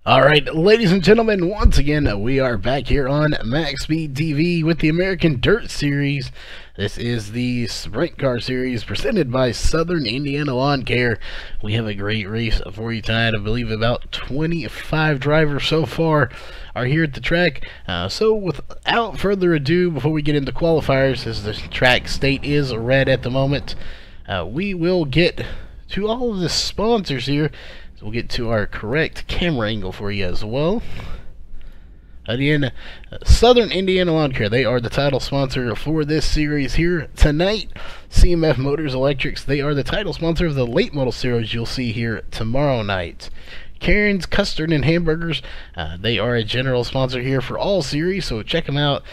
Alright, ladies and gentlemen, once again, we are back here on MaxSpeedTV with the American Dirt Series. This is the Sprint Car Series presented by Southern Indiana Lawn Care. We have a great race for you tonight. I believe about 25 drivers so far are here at the track. So without further ado, before we get into qualifiers, as the track state is red at the moment, we will get to all of the sponsors here. We'll get to our correct camera angle for you as well. Again, Southern Indiana Lawn Care, they are the title sponsor for this series here tonight. CMF Motors Electrics, they are the title sponsor of the late model series you'll see here tomorrow night. Karen's Custard and Hamburgers, they are a general sponsor here for all series, so check them out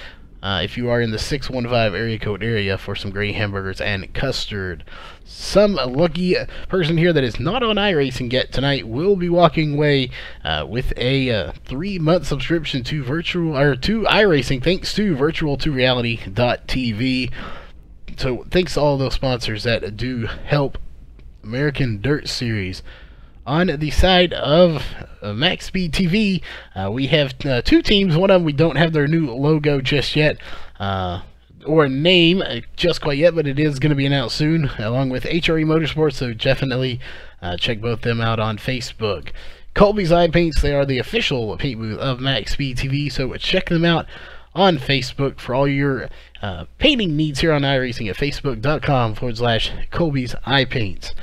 if you are in the 615 area code area for some great hamburgers and custard. Some lucky person here that is not on iRacing yet tonight will be walking away with a 3-month subscription to iRacing, thanks to virtual2reality.tv. So thanks to all those sponsors that do help American Dirt Series. On the side of MaxSpeedTV, we have two teams. One of them, we don't have their new logo just yet, or name just quite yet, but it is going to be announced soon, along with HRE Motorsports, so definitely check both them out on Facebook. Colby's Eye Paints, they are the official paint booth of MaxSpeedTV, so check them out on Facebook for all your painting needs here on iRacing at facebook.com/Colby's Eye Paints.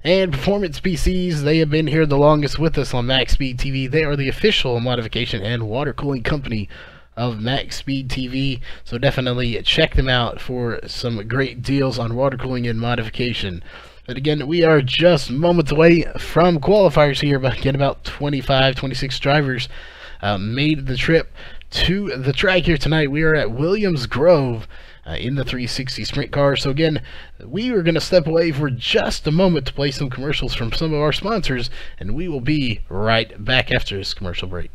And Performance PCs, they have been here the longest with us on MaxSpeedTV. They are the official modification and water cooling company of MaxSpeedTV, so definitely check them out for some great deals on water cooling and modification. But again, we are just moments away from qualifiers here, but again, about 25-26 drivers made the trip to the track here tonight. We are at Williams Grove in the 360 sprint car. So again, we are going to step away for just a moment to play some commercials from some of our sponsors, and we will be right back after this commercial break.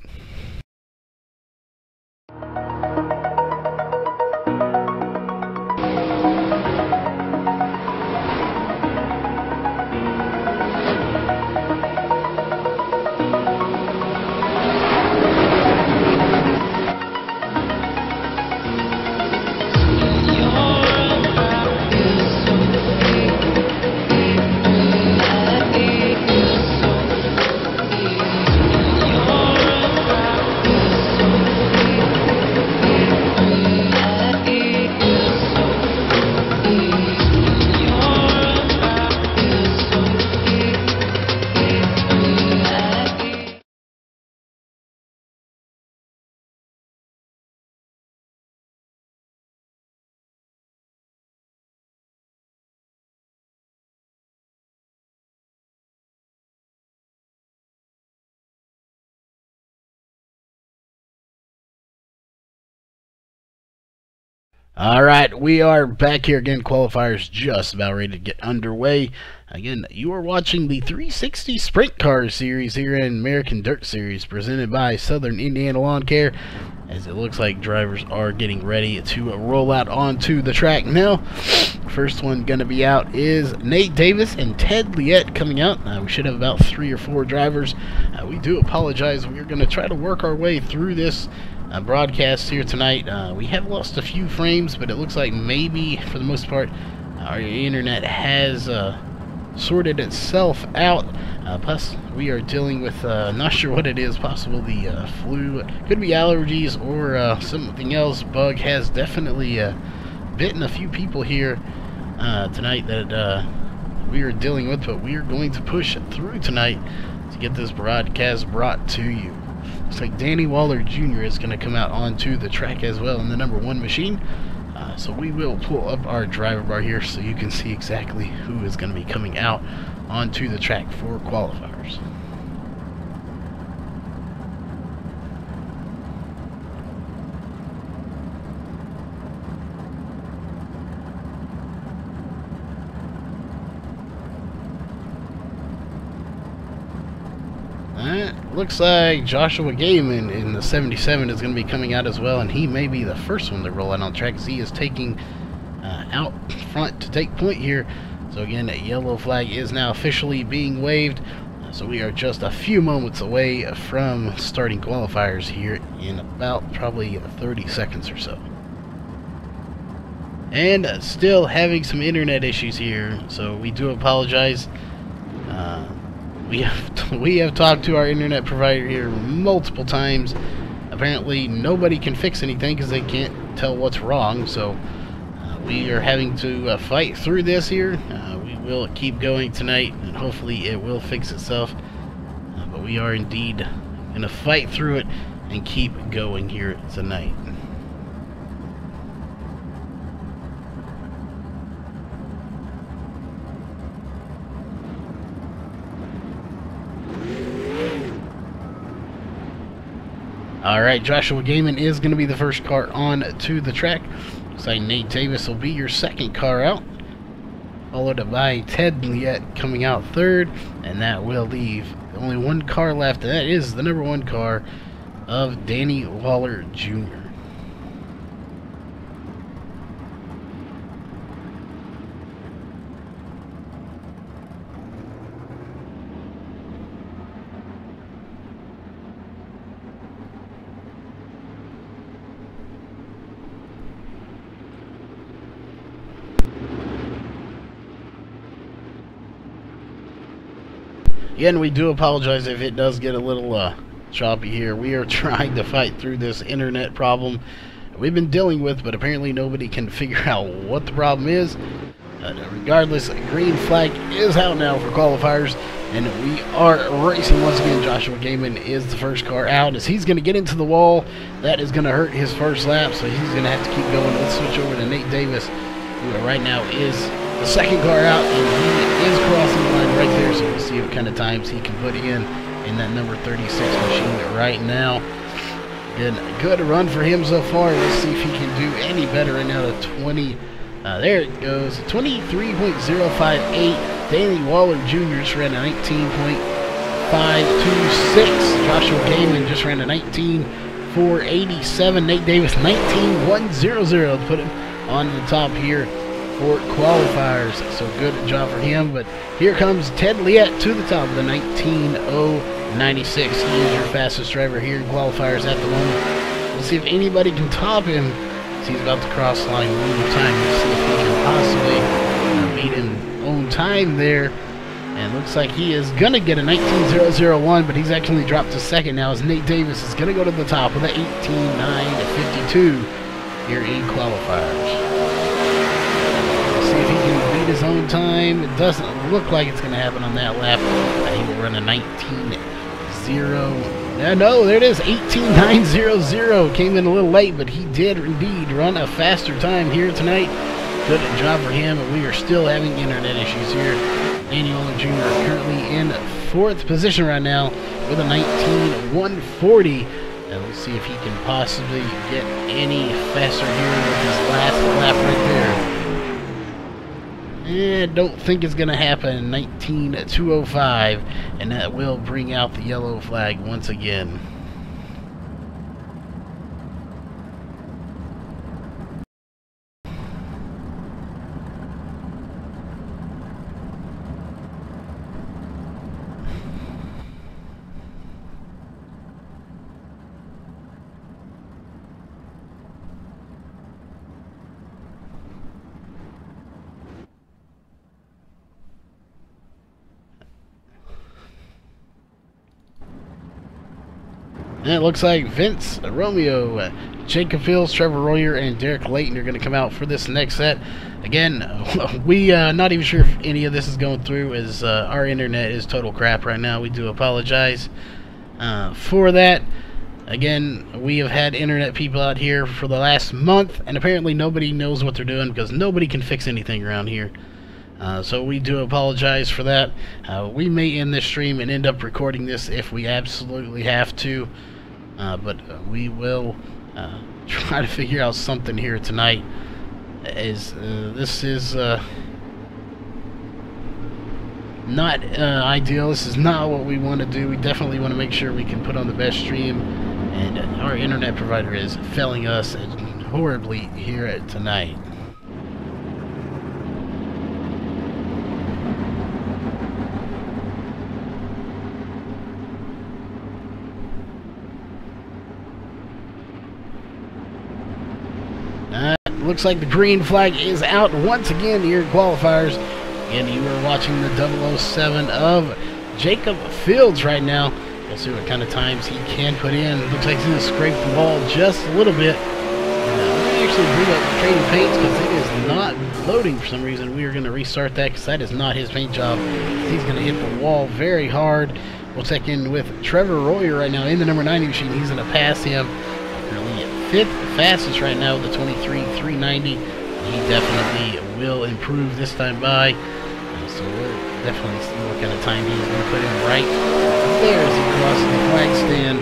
Alright, we are back here again. Qualifiers just about ready to get underway. Again, you are watching the 360 Sprint Car Series here in American Dirt Series presented by Southern Indiana Lawn Care, as it looks like drivers are getting ready to roll out onto the track now. First one going to be out is Nate Davis and Ted Liette coming out. We should have about 3 or 4 drivers. We do apologize. We're going to try to work our way through this broadcast here tonight. We have lost a few frames, but it looks like maybe for the most part our internet has sorted itself out. Plus we are dealing with not sure what it is, possible the flu, could be allergies or something else. Bug has definitely bitten a few people here tonight that we are dealing with, but we are going to push through tonight to get this broadcast brought to you. Looks like Danny Waller Jr. is going to come out onto the track as well in the number 1 machine. So we will pull up our driver bar here so you can see exactly who is going to be coming out onto the track for qualifiers. Looks like Joshua Gaiman in the 77 is going to be coming out as well, and he may be the first one to roll out on track as he is taking out front to take point here. So again, that yellow flag is now officially being waved. So we are just a few moments away from starting qualifiers here in about probably 30 seconds or so. And still having some internet issues here, so we do apologize. We have talked to our internet provider here multiple times. Apparently nobody can fix anything because they can't tell what's wrong, so we are having to fight through this here. We will keep going tonight, and hopefully it will fix itself. But we are indeed going to fight through it and keep going here tonight. Alright, Joshua Gaiman is going to be the first car on to the track. Looks like Nate Davis will be your second car out, followed by Ted Liette coming out third, and that will leave only one car left, and that is the number 1 car of Danny Waller Jr. Again, we do apologize if it does get a little choppy here. We are trying to fight through this internet problem we've been dealing with, but apparently nobody can figure out what the problem is. Regardless, green flag is out now for qualifiers, and we are racing once again. Joshua Gaiman is the first car out as he's going to get into the wall. That is going to hurt his first lap, so he's going to have to keep going. Let's switch over to Nate Davis, who right now is the second car out, and he is crossing the line right there, so we'll see what kind of times he can put in that number 36 machine right now. Good run for him so far. Let's see if he can do any better right now. The 20, there it goes, 23.058. Danny Waller Jr. just ran a 19.526. Joshua Gaiman just ran a 19.487. Nate Davis 19.100 to put him on the top here for qualifiers, so good job for him. But here comes Ted Liette to the top of the 19.096. He is your fastest driver here in qualifiers at the moment. We'll see if anybody can top him. He's about to cross the line one more time. We'll see if he can possibly beat him on time there. And looks like he is going to get a 19.001, but he's actually dropped to second now as Nate Davis is going to go to the top with an 18.952 here in qualifiers. See if he can beat his own time. It doesn't look like it's going to happen on that lap. He will run a 19.0. No, there it is, 18.900. Came in a little late, but he did indeed run a faster time here tonight. Good job for him, but we are still having internet issues here. Danny Waller Jr. currently in 4th position right now with a 19.140. And we'll see if he can possibly get any faster here with his last lap right there. Don't think it's going to happen. 19.205, and that will bring out the yellow flag once again. And it looks like Vince, Romeo, Jacob Fields, Trevor Royer, and Derek Layton are going to come out for this next set. Again, we not even sure if any of this is going through, as our internet is total crap right now. We do apologize for that. Again, we have had internet people out here for the last month, and apparently nobody knows what they're doing because nobody can fix anything around here. So we do apologize for that. We may end this stream and end up recording this if we absolutely have to. But we will try to figure out something here tonight. As this is not ideal. This is not what we want to do. We definitely want to make sure we can put on the best stream. And our internet provider is failing us horribly here tonight. looks like the green flag is out once again here in qualifiers. And you are watching the 007 of Jacob Fields right now. We'll see what kind of times he can put in. Looks like he's going to scrape the wall just a little bit. I'm going to actually bring up the trading paints because it is not loading for some reason. We are going to restart that because that is not his paint job. He's going to hit the wall very hard. We'll check in with Trevor Royer right now in the number 90 machine. He's going to pass him. Currently at 5th fastest right now with the 23.390. He definitely will improve this time by. So we'll definitely see what kind of time he's going to put in right there as he crosses the flag stand.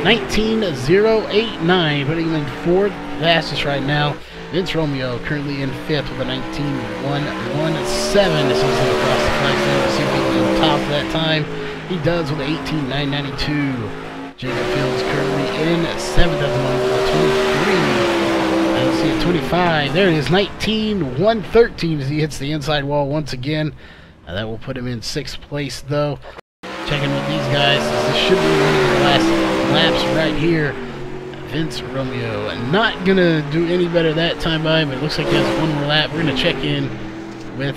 19.089, putting him in 4th fastest right now. Vince Romeo currently in 5th with a 19.117 as he's going to cross the flag stand. We'll see if he can top that time. He does with 18.992. Jacob Fields currently in 7th at the moment with a 23. Let's see at 25. There it is, 19.113 as he hits the inside wall once again. That will put him in 6th place though. Checking with these guys. This should be one of the last laps right here. Vince Romeo not gonna do any better that time by, but it looks like he has one more lap. We're gonna check in with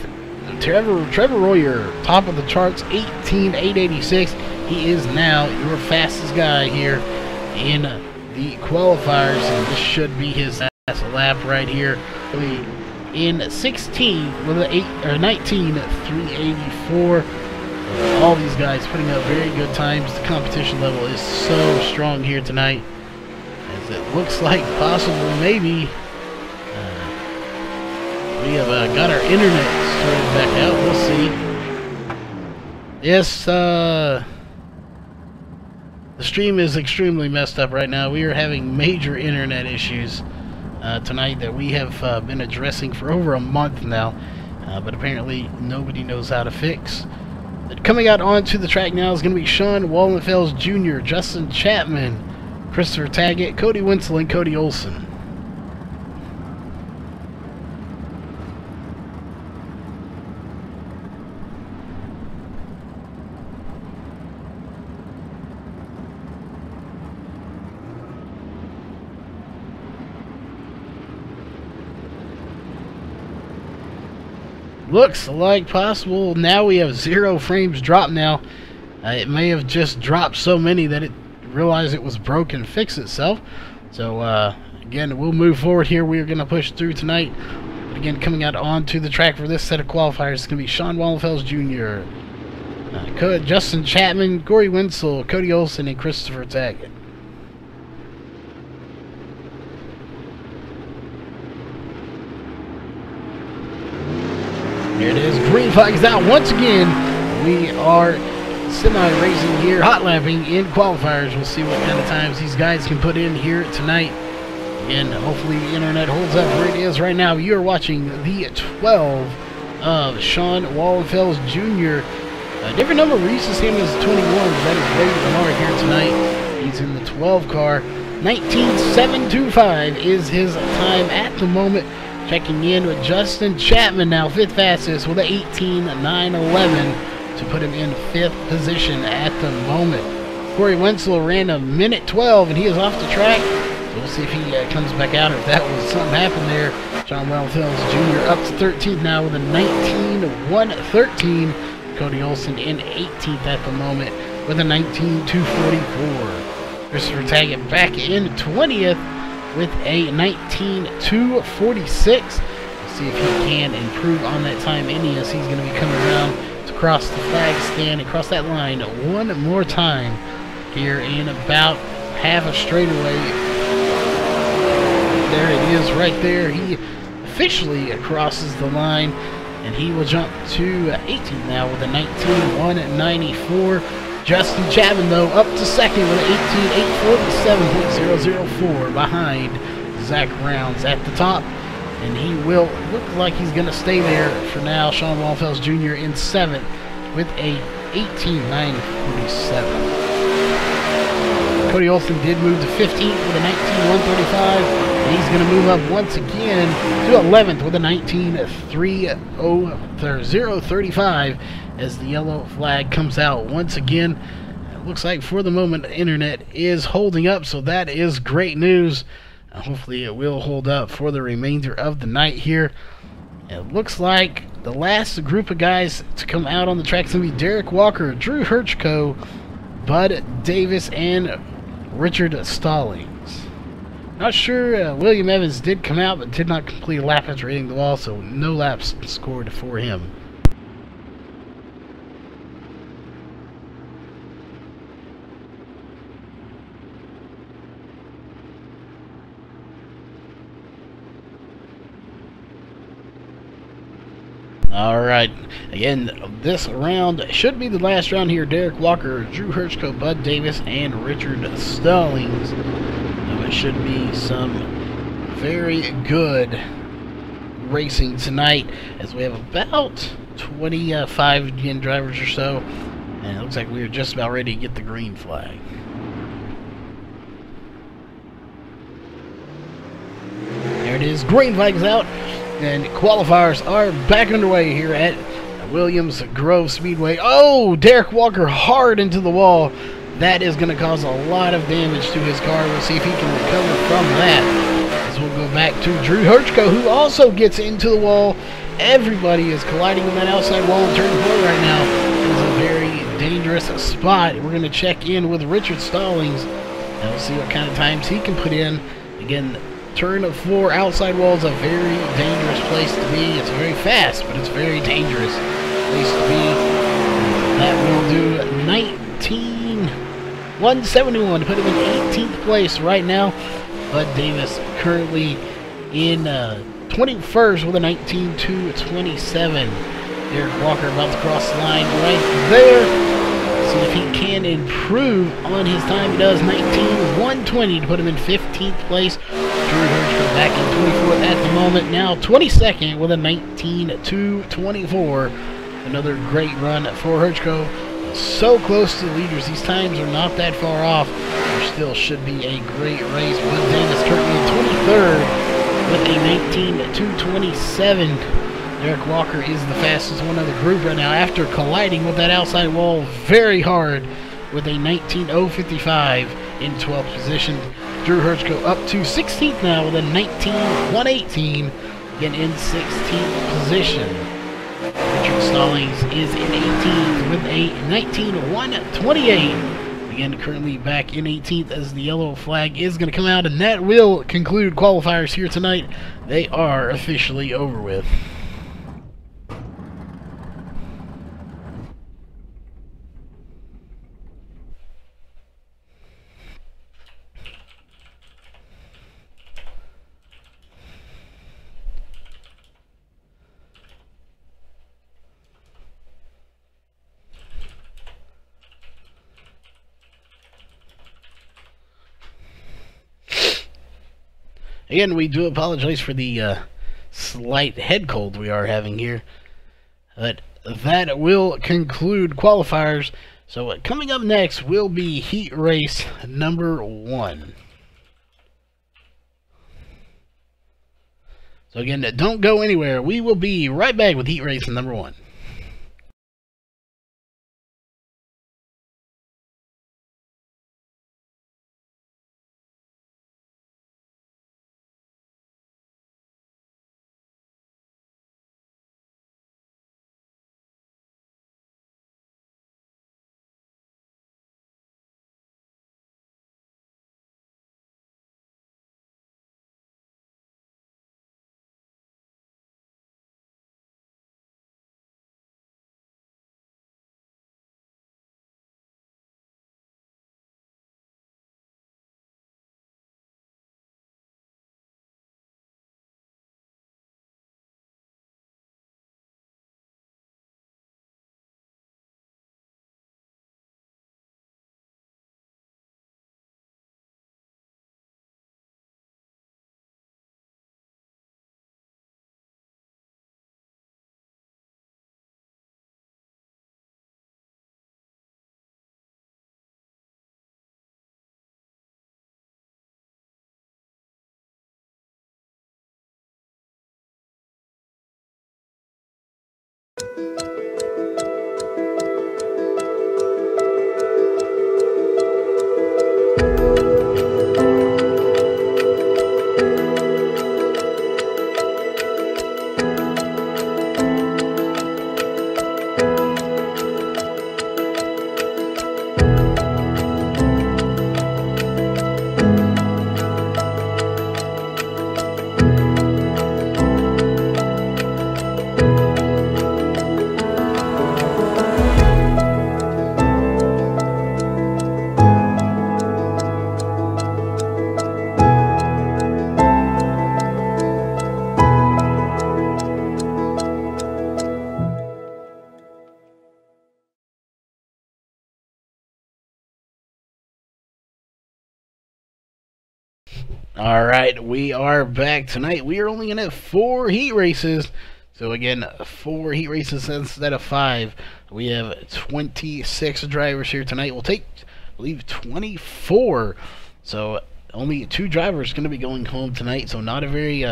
Trevor Royer, top of the charts, 18.886. He is now your fastest guy here in the qualifiers, and this should be his last lap right here. In 16th with an 19.384. All these guys putting up very good times. The competition level is so strong here tonight, as it looks like possible maybe we have got our internet started back out. We'll see. Yes, the stream is extremely messed up right now. We are having major internet issues tonight that we have been addressing for over a month now, but apparently nobody knows how to fix. Coming out onto the track now is going to be Sean Wallenfels Jr., Justin Chapman, Christopher Taggett, Cody Winslow, and Cody Olson. Looks like possible. Now we have 0 frames drop now. It may have just dropped so many that it realized it was broken and fixed itself. So again, we'll move forward here. We are going to push through tonight. But again, coming out onto the track for this set of qualifiers is going to be Sean Wallenfels Jr., Justin Chapman, Corey Winslow, Cody Olson, and Christopher Taggett. There it is. Green flag is out once again. We are semi-racing here, hot lapping in qualifiers. We'll see what kind of times these guys can put in here tonight. And hopefully the internet holds up where it is right now. You're watching the 12 of Sean Wallenfels Jr. A different number. We're used to seeing him as 21. That is Ray Lamar here tonight. He's in the 12 car. 19.725 is his time at the moment. Checking in with Justin Chapman now, 5th fastest with an 18.911 to put him in 5th position at the moment. Corey Winslow ran a minute 12 and he is off the track. So we'll see if he comes back out or if that was something happened there. Sean Wallenfels Jr. up to 13th now with a 19.113. Cody Olson in 18th at the moment with a 19.244. Christopher Taggett back in 20th with a 19.246. We'll see if he can improve on that time any as he's going to be coming around to cross the flag stand and cross that line one more time here in about half a straightaway. There it is right there. He officially crosses the line and he will jump to 18th now with a 19.194. Justin Chapman, though, up to 2nd with an 18.847.004 behind Zach Rounds at the top. And he will look like he's going to stay there for now. Sean Wallenfels Jr. in 7th with a 18.947. Cody Olson did move to 15th with a 19.135. And he's going to move up once again to 11th with a 19.035 as the yellow flag comes out once again. It looks like for the moment the internet is holding up, so that is great news. Hopefully it will hold up for the remainder of the night here. It looks like the last group of guys to come out on the track is going to be Derek Walker, Drew Hirschko, Bud Davis, and Richard Stallings. Not sure William Evans did come out, but did not complete a lap after hitting the wall, so no laps scored for him. Alright, again, this round should be the last round here. Derek Walker, Drew Hirschko, Bud Davis, and Richard Stallings. It should be some very good racing tonight, as we have about 25 again drivers or so, and it looks like we're just about ready to get the green flag. There it is, green flag's out. And qualifiers are back underway here at Williams Grove Speedway. Oh, Derek Walker hard into the wall. That is going to cause a lot of damage to his car. We'll see if he can recover from that. As we'll go back to Drew Hirschko, who also gets into the wall. Everybody is colliding with that outside wall and turning 4 right now. It's a very dangerous spot. We're going to check in with Richard Stallings, and we'll see what kind of times he can put in. Again, turn 4 outside wall is a very dangerous place to be. It's very fast, but it's a very dangerous place to be. That will do 171 to put him in 18th place right now. Bud Davis currently in 21st with a 19.227. Derek Walker about to cross the line right there. See if he can improve on his time. He does 19.120 to put him in 15th place. Drew Hirschko back in 24th at the moment. Now 22nd with a 19.224. Another great run for Hirschko. So close to the leaders. These times are not that far off. There still should be a great race. Bud Davis currently in 23rd with a 19.227. Derek Walker is the fastest one of the group right now after colliding with that outside wall very hard with a 19.055 in 12th position. Drew Hirschko up to 16th now with a 19.118, again in 16th position. Richard Stallings is in 18th with a 19.128. Again, currently back in 18th as the yellow flag is going to come out, and that will conclude qualifiers here tonight. They are officially over with. Again, we do apologize for the slight head cold we are having here. But that will conclude qualifiers. So coming up next will be heat race number 1. So again, don't go anywhere. We will be right back with heat race number 1. Alright, we are back tonight. We are only going to have 4 heat races. So again, 4 heat races instead of 5. We have 26 drivers here tonight. We'll take, I believe, 24. So only 2 drivers going to be going home tonight. So not very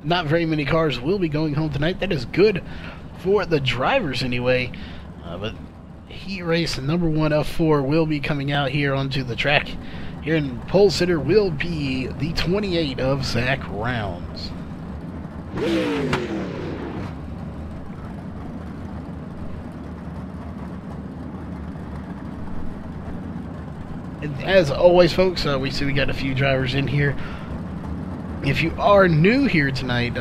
many cars will be going home tonight. That is good for the drivers anyway. But heat race number 1 of 4 will be coming out here onto the track. Here in pole sitter will be the 28 of Zach Rounds. And as always, folks, we see we got a few drivers in here. If you are new here tonight,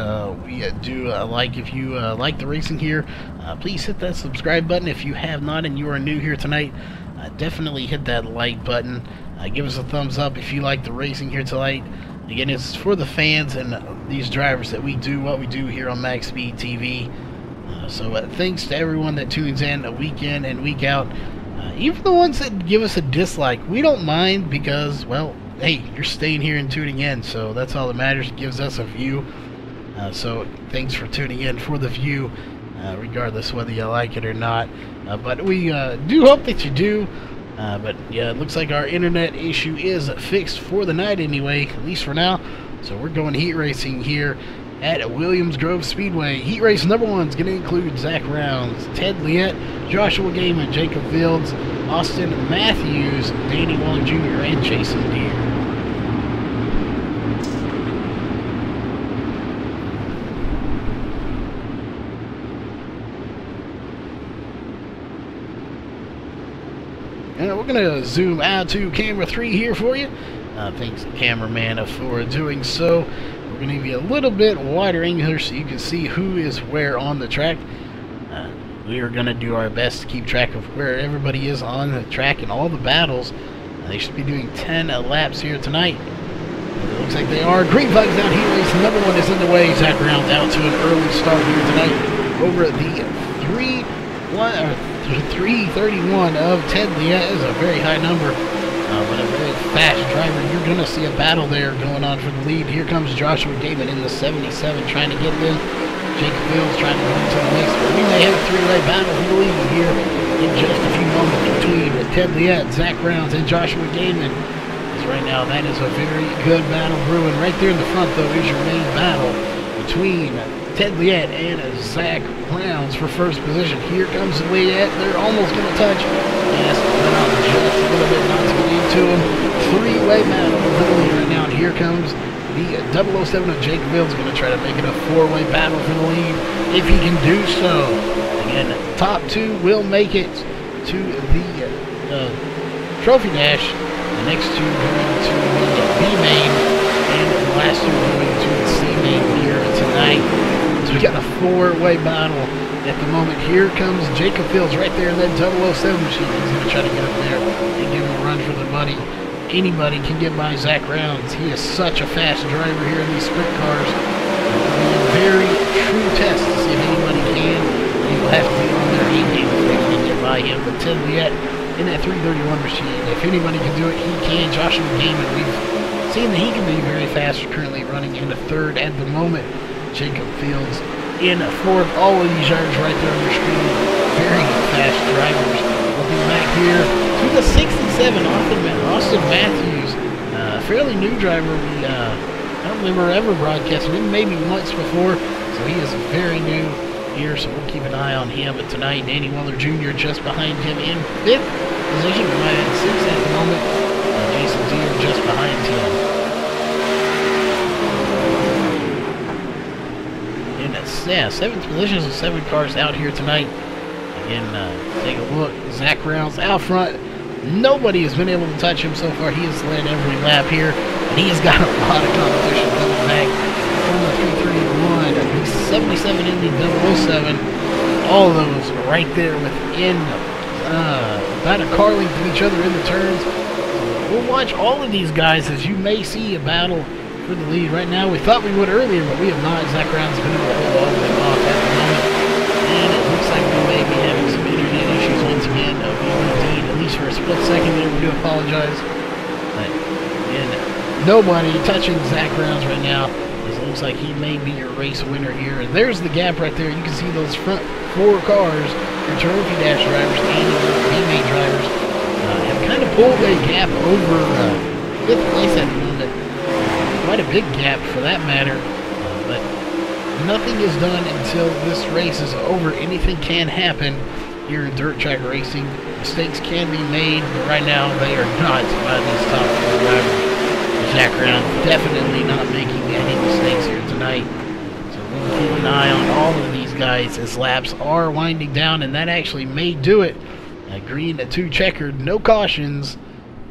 we do like, if you like the racing here, please hit that subscribe button. If you have not and you are new here tonight, definitely hit that like button. Give us a thumbs up if you like the racing here tonight. Again, it's for the fans and these drivers that we do what we do here on MaxSpeedTV. So thanks to everyone that tunes in week and week out. Even the ones that give us a dislike, we don't mind because, well, hey, you're staying here and tuning in, so that's all that matters. It gives us a view. So thanks for tuning in for the view, regardless whether you like it or not. But we do hope that you do. But yeah, it looks like our internet issue is fixed for the night anyway, at least for now. So we're going heat racing here at Williams Grove Speedway. Heat race number 1 is going to include Zach Rounds, Ted Liette, Joshua Gaiman, Jacob Fields, Austin Matthews, Danny Waller Jr., and Jason Deere. And we're going to zoom out to camera 3 here for you. Thanks, cameraman, for doing so. We're going to give you a little bit wider angle here so you can see who is where on the track. We are going to do our best to keep track of where everybody is on the track and all the battles. They should be doing 10 laps here tonight. It looks like they are. Green flags out, heat race number 1 is in the way. Zach Rounds out to an early start here tonight over the 331 of Ted Liette. Is a very high number, but a very fast driver. You're going to see a battle there going on for the lead. Here comes Joshua Gaiman in the 77 trying to get in. Jacob Fields trying to go into the mix. But we may have a 3-way battle for the lead here in just a few moments between Ted Liette, Zach Rounds, and Joshua Gaiman. Because right now that is a very good battle brewing. Right there in the front, though, is your main battle between Ted Liette and Zach Rounds for first position. Here comes Liette. They're almost going to touch. Yes, but not just a little bit, not to get into him. 3-way battle for the lead right now. And here comes the 007 of Jake Fields, going to try to make it a 4-way battle for the lead if he can do so. Again, top 2 will make it to the trophy dash. The next 2 going to the B main, and the last 2 going to the C main here tonight. So we got a 4-way battle at the moment. Here comes Jacob Fields right there in that 007 machine. He's going to try to get up there and give him a run for the money. Anybody can get by Zach Rounds. He is such a fast driver here in these sprint cars. It will be a very true test to see if anybody can. He will have to be on their A game if they can get by him. But Ted Liette in that 331 machine, if anybody can do it, he can. Joshua Gaiman, we've seen that he can be very fast. Currently running in the 3rd at the moment. Jacob Fields in 4th. All of these drivers right there on your screen, very fast drivers. Looking back here to the 67, Austin Matthews, fairly new driver. I don't remember ever broadcasting him, maybe once before, so he is very new here, so we'll keep an eye on him. But tonight, Danny Waller Jr. just behind him in 5th position, right at 6th at the moment. Jason Deere just behind him. In 7th position, so 7 cars out here tonight. Again, take a look. Zach Rounds out front. Nobody has been able to touch him so far. He has led every lap here, and he has got a lot of competition coming back from the 331, the 77 in the 007. All of those right there within about a car length of each other in the turns. We'll watch all of these guys as you may see a battle for the lead. Right now, we thought we would earlier, but we have not. Zach Rounds has been able to hold all of them off at the moment. And it looks like we may be having some internet issues once again. Indeed, at least for a split second there, we do apologize. But again, Nobody touching Zach Rounds right now. It looks like he may be your race winner here. And there's the gap right there. You can see those front 4 cars, your Trophy Dash drivers and your B-Main drivers, have kind of pulled a gap over 5th place at the moment. Quite a big gap for that matter. But nothing is done until this race is over. Anything can happen here in dirt track racing. Mistakes can be made, but right now they are not by these top 4 drivers. Zach Round definitely not making any mistakes here tonight. So we'll keep an eye on all of these guys as laps are winding down, and that actually may do it. Green to checkered, no cautions.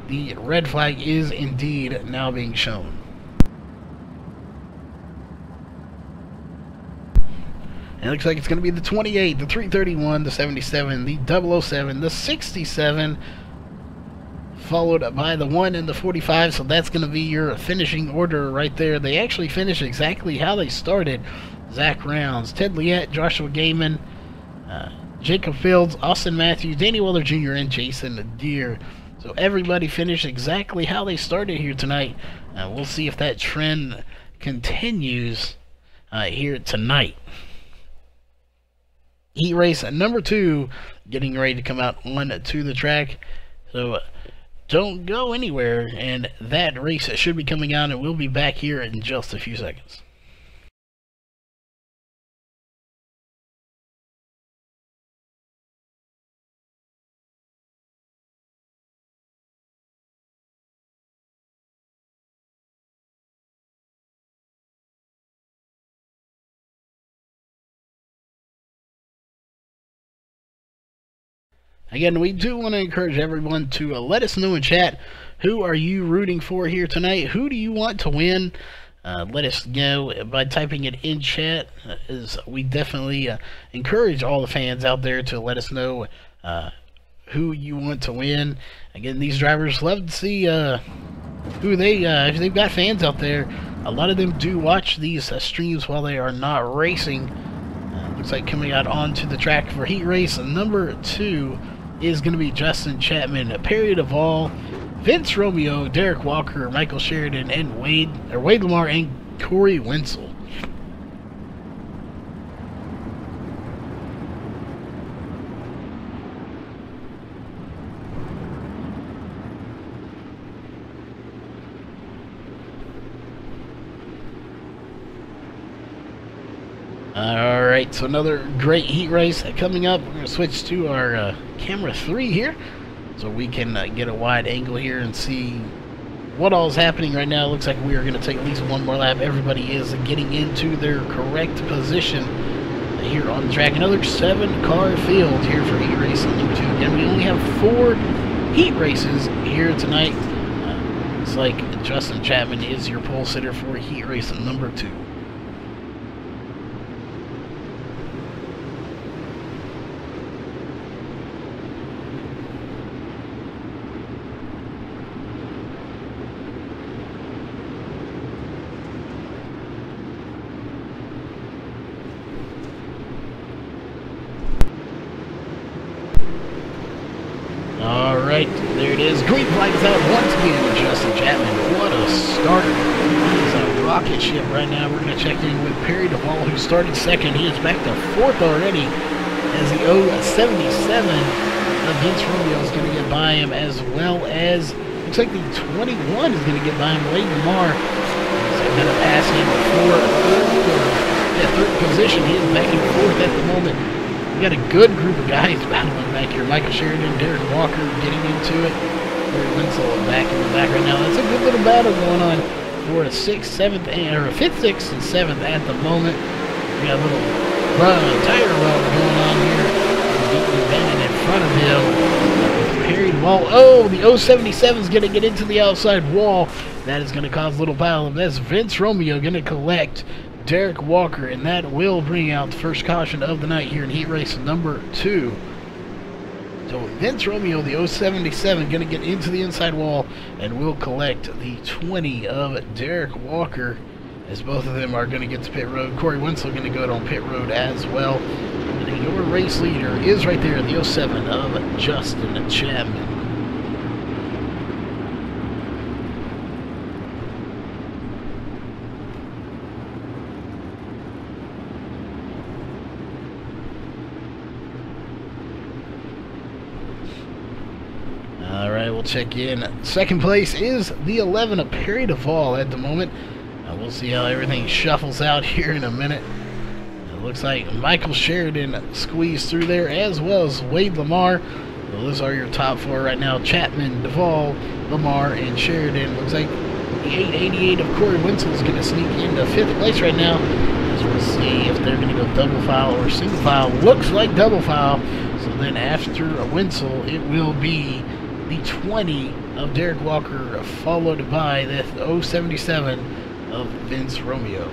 The red flag is indeed now being shown. And it looks like it's going to be the 28, the 331, the 77, the 007, the 67, followed by the 1 and the 45. So that's going to be your finishing order right there. They actually finished exactly how they started. Zach Rounds, Ted Liette, Joshua Gaiman, Jacob Fields, Austin Matthews, Danny Weller Jr., and Jason Deere. So everybody finished exactly how they started here tonight. We'll see if that trend continues here tonight. Heat race number 2 getting ready to come out onto the track. So don't go anywhere, and that race should be coming out, and we'll be back here in just a few seconds. Again, we do want to encourage everyone to let us know in chat, who are you rooting for here tonight? Who do you want to win? Let us know by typing it in chat, as we definitely encourage all the fans out there to let us know who you want to win. Again, these drivers love to see who they, if they've got fans out there, a lot of them do watch these streams while they are not racing. Looks like coming out onto the track for heat race number 2 is going to be Justin Chapman, Perry Duvall, Vince Romeo, Derek Walker, Michael Sheridan, and Wade Lamar and Corey Wenzel. Alright, so another great heat race coming up. We're going to switch to our camera 3 here, so we can get a wide angle here and see what all is happening right now. It looks like we are going to take at least one more lap. Everybody is getting into their correct position here on the track. Another 7-car field here for heat race number 2. Again, we only have 4 heat races here tonight. Looks like Justin Chapman is your pole sitter for heat race number 2. Alright, there it is. Green flag is out once again for Justin Chapman. What a start. He's a rocket ship right now. We're going to check in with Perry Duvall, who started second. He is back to 4th already, as the 077 of Vince Romeo is going to get by him, as well as, looks like the 21 is going to get by him. Wade Lamar is going to pass him for third position. He is back in 4th at the moment. We got a good group of guys battling back here. Michael Sheridan, Derek Walker getting into it. Corey Wenzel back in the back right now. That's a good little battle going on for a 6th, 7th, or a 5th, 6th, and 7th at the moment. We got a little tire rub going on here. Bending in front of him. Perry Wall. Oh, the 077 is going to get into the outside wall. That is going to cause a little battle. That's Vince Romeo going to collect Derek Walker, and that will bring out the first caution of the night here in heat race number 2. So Vince Romeo, the 077, going to get into the inside wall and will collect the 20 of Derek Walker, as both of them are going to get to pit road. Corey Wenzel going to go on pit road as well. And your race leader is right there, the 07 of Justin Chapman. Alright, we'll check in. Second place is the 11 of Perry Duvall at the moment. We'll see how everything shuffles out here in a minute. It looks like Michael Sheridan squeezed through there, as well as Wade Lamar. Well, those are your top four right now. Chapman, Duvall, Lamar, and Sheridan. Looks like the 888 of Corey Wenzel is going to sneak into 5th place right now. As we'll see if they're going to go double file or single file. Looks like double file. So then after a Wenzel, it will be the 20 of Derek Walker, followed by the 077 of Vince Romeo.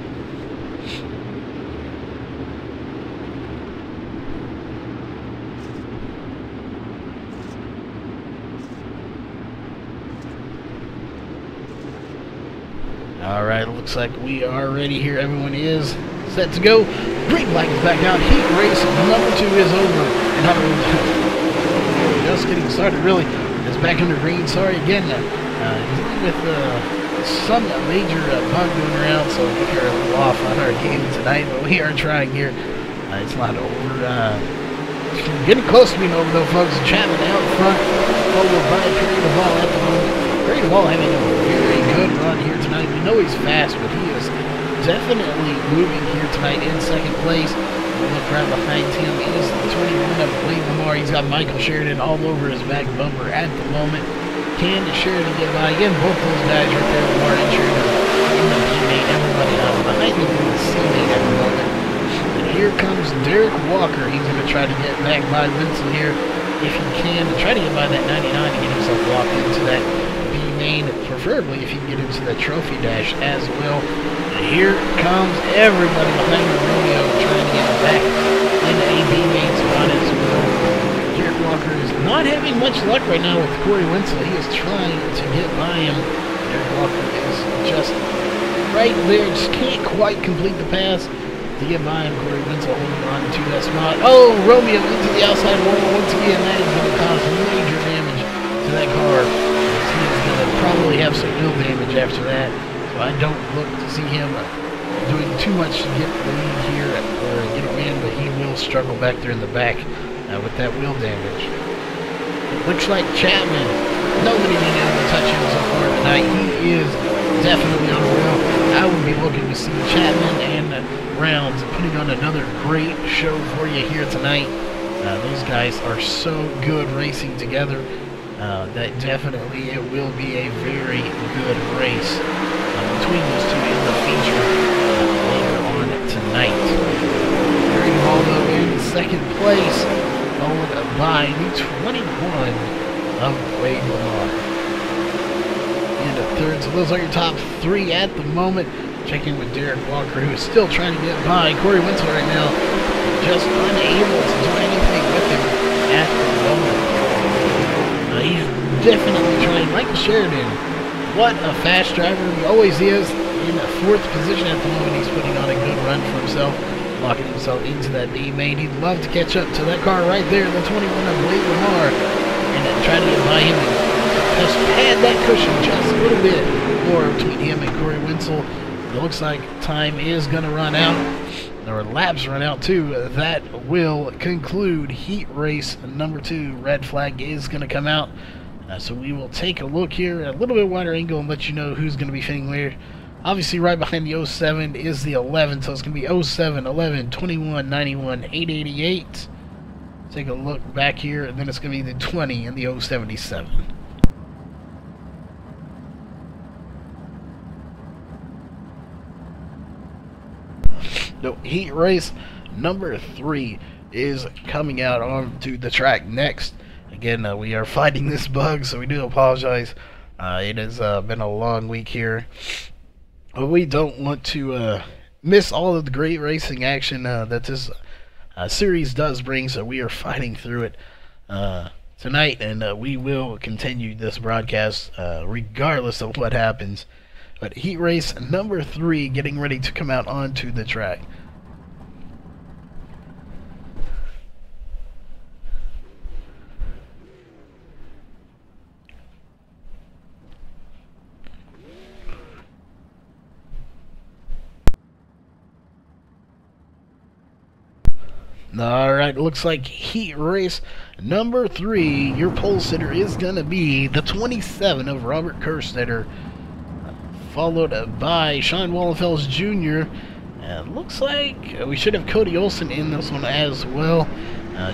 Alright, looks like we are ready here. Everyone is set to go. Green flag is back out. Heat race number 2 is over. And just getting started, really. It's back under green. Sorry again. With some major bug going around, so we are a little off on our game tonight, but we are trying here. It's not over. Getting close to being over, though, folks. Chapman out front, followed by Perry Duvall at the moment. Perry Duvall having a very good run here tonight. We know he's fast, but he is definitely moving here tonight in 2nd place. We'll look right behind him is the 21 of Wade Lamar. He's got Michael Sheridan all over his back bumper at the moment. Can Sheridan get by? Again, both those guys right there, Lamar and Sheridan, in the teammate, everybody out behind him in the C-mate at the moment. And here comes Derek Walker. He's going to try to get back by Winston here if he can, to try to get by that 99 to get himself locked into that B-main, preferably if he can get into that trophy dash as well. And here comes everybody behind the Romeo trying to get back in a B-main spot as well. Derek Walker is not having much luck right now with Corey Wenzel. He is trying to get by him. Derek Walker is just right there, just can't quite complete the pass to get by him. Corey Wenzel holding on to that spot. Oh, Romeo into the outside wall once again. That is going to cause major damage to that car. He is going to probably have some wheel damage after that. So I don't look to see him doing too much to get the lead here or get a win, but he will struggle back there in the back with that wheel damage. It looks like Chapman, nobody being able to touch him so far tonight. He is definitely on a roll. I would be looking to see Chapman and Rounds putting on another great show for you here tonight. Those guys are so good racing together that definitely it will be a very good race between those two in the feature later on tonight. Perry Duvall, though, in 2nd place, followed by the 21 of Wade Lamar. In 3rd, so those are your top 3 at the moment. Checking with Derek Walker, who is still trying to get by Corey Wenzel right now, just unable to do anything with him at the moment. He's definitely trying. Michael Sheridan, what a fast driver he always is. In 4th position at the moment, he's putting on a good run for himself, locking himself into that B-main. He'd love to catch up to that car right there, the 21 of Wade Lamar, and try to get by him and just pad that cushion just a little bit more between him and Corey Wenzel. It looks like time is going to run out, or laps run out too. That will conclude heat race number 2. Red flag is going to come out. So we will take a look here at a little bit wider angle and let you know who's going to be finishing where. Obviously right behind the 07 is the 11, so it's going to be 07, 11, 21, 91, 888. Take a look back here, and then it's going to be the 20 and the 077. No, heat race number 3 is coming out onto the track next. Again, we are fighting this bug, so we do apologize. It has been a long week here. But we don't want to miss all of the great racing action that this series does bring, so we are fighting through it tonight, and we will continue this broadcast regardless of what happens. But heat race number 3 getting ready to come out onto the track. Alright, looks like heat race number 3. Your pole sitter is going to be the 27 of Robert Kerstetter, followed by Sean Wallenfels Jr. And looks like we should have Cody Olson in this one as well.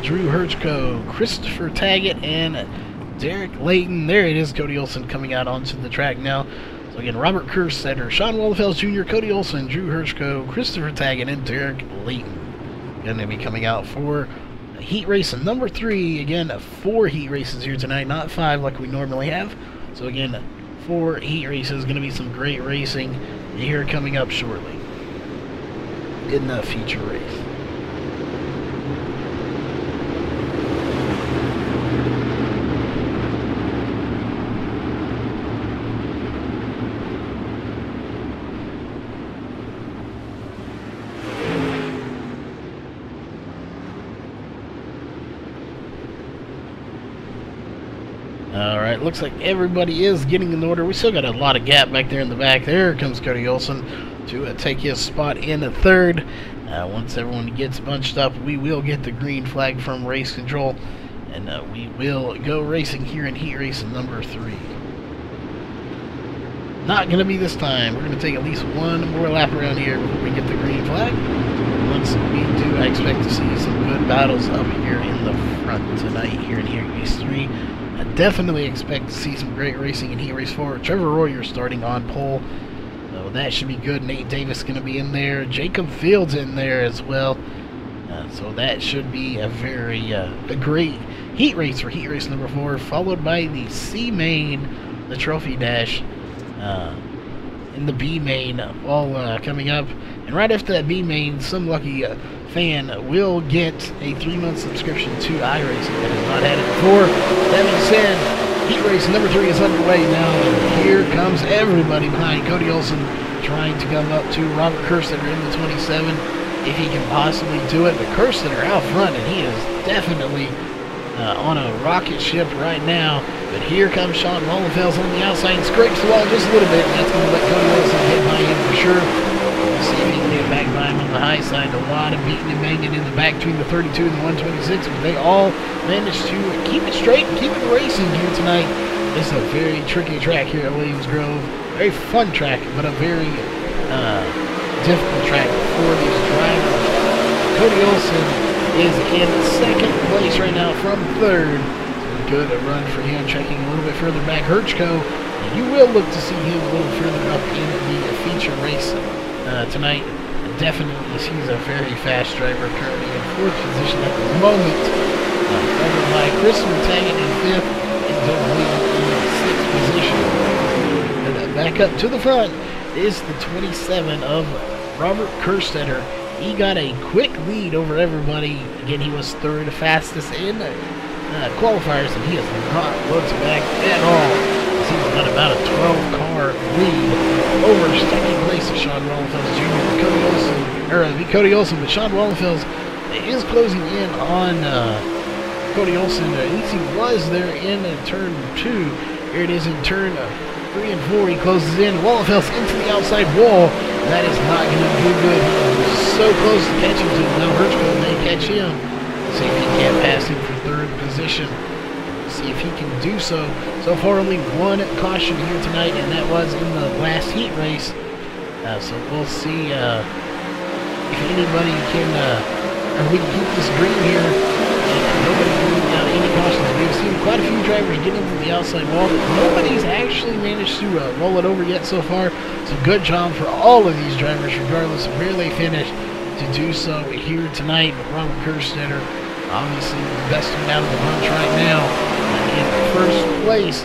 Drew Herchko, Christopher Taggett, and Derek Layton. There it is, Cody Olson coming out onto the track now. So again, Robert Kerstetter, Sean Wallenfels Jr., Cody Olson, Drew Herchko, Christopher Taggett, and Derek Layton going to be coming out for heat race number 3. Again, 4 heat races here tonight, not 5 like we normally have. So again, 4 heat races. Going to be some great racing here coming up shortly in the feature race. Alright, looks like everybody is getting in order. We still got a lot of gap back there in the back. There comes Cody Olson to take his spot in the 3rd. Once everyone gets bunched up, we will get the green flag from race control, and we will go racing here in heat race number 3. Not going to be this time. We're going to take at least one more lap around here before we get the green flag. Once we do, I expect to see some good battles up here in the front tonight here in heat race 3. I definitely expect to see some great racing in heat race 4. Trevor Royer starting on pole, so that should be good. Nate Davis going to be in there. Jacob Fields in there as well. So that should be a very a great heat race for heat race number 4, followed by the C main, the trophy dash, in the B main, all coming up. And right after that B main, some lucky fan will get a 3-month subscription to iRacing that has not had it before. That being said, heat race number 3 is underway now, and here comes everybody behind Cody Olson trying to come up to Robert Kerstetter in the 27 if he can possibly do it. But Kerstetter out front, and he is definitely on a rocket ship right now. But here comes Sean Wallenfels on the outside and scrapes the wall just a little bit. That's going to let Cody Olson get by him for sure. We'll see if he can get back by him on the high side. A lot of beating and banging in the back between the 32 and the 126, but they all managed to keep it straight and keep it racing here tonight. This is a very tricky track here at Williams Grove. Very fun track, but a very difficult track for these drivers. Cody Olson is in 2nd place right now from 3rd. Good run for him, checking a little bit further back. Herchko, you will look to see him a little further up in the feature race tonight. Definitely, he's a very fast driver, currently in 4th position at the moment. Followed by Christopher Taggett in 5th, and Doug in 6th position. And back up to the front is the 27 of Robert Kerstetter. He got a quick lead over everybody. Again, he was 3rd fastest in qualifiers, and he has not looked back at all. He's got about a 12-car lead over 2nd place of Sean Wallenfels Jr. Cody Olson, Cody Olson, but Sean Wallenfels is closing in on Cody Olson. At least he was there in turn 2. Here it is in turn 3 and 4. He closes in. Wallenfels into the outside wall. That is not going to do good. He was so close to catching him. Now Herchko may catch him. See if he can't pass him for 3rd position. See if he can do so. So far, only 1 caution here tonight, and that was in the last heat race. So we'll see if anybody can, or we can keep this green here. And nobody moving out any cautions. We've seen quite a few drivers get into the outside wall, but nobody's actually managed to roll it over yet so far. So good job for all of these drivers, regardless of where they finish, to do so here tonight. But Robert Kerstetter, obviously the best one out of the bunch right now, in 1st place.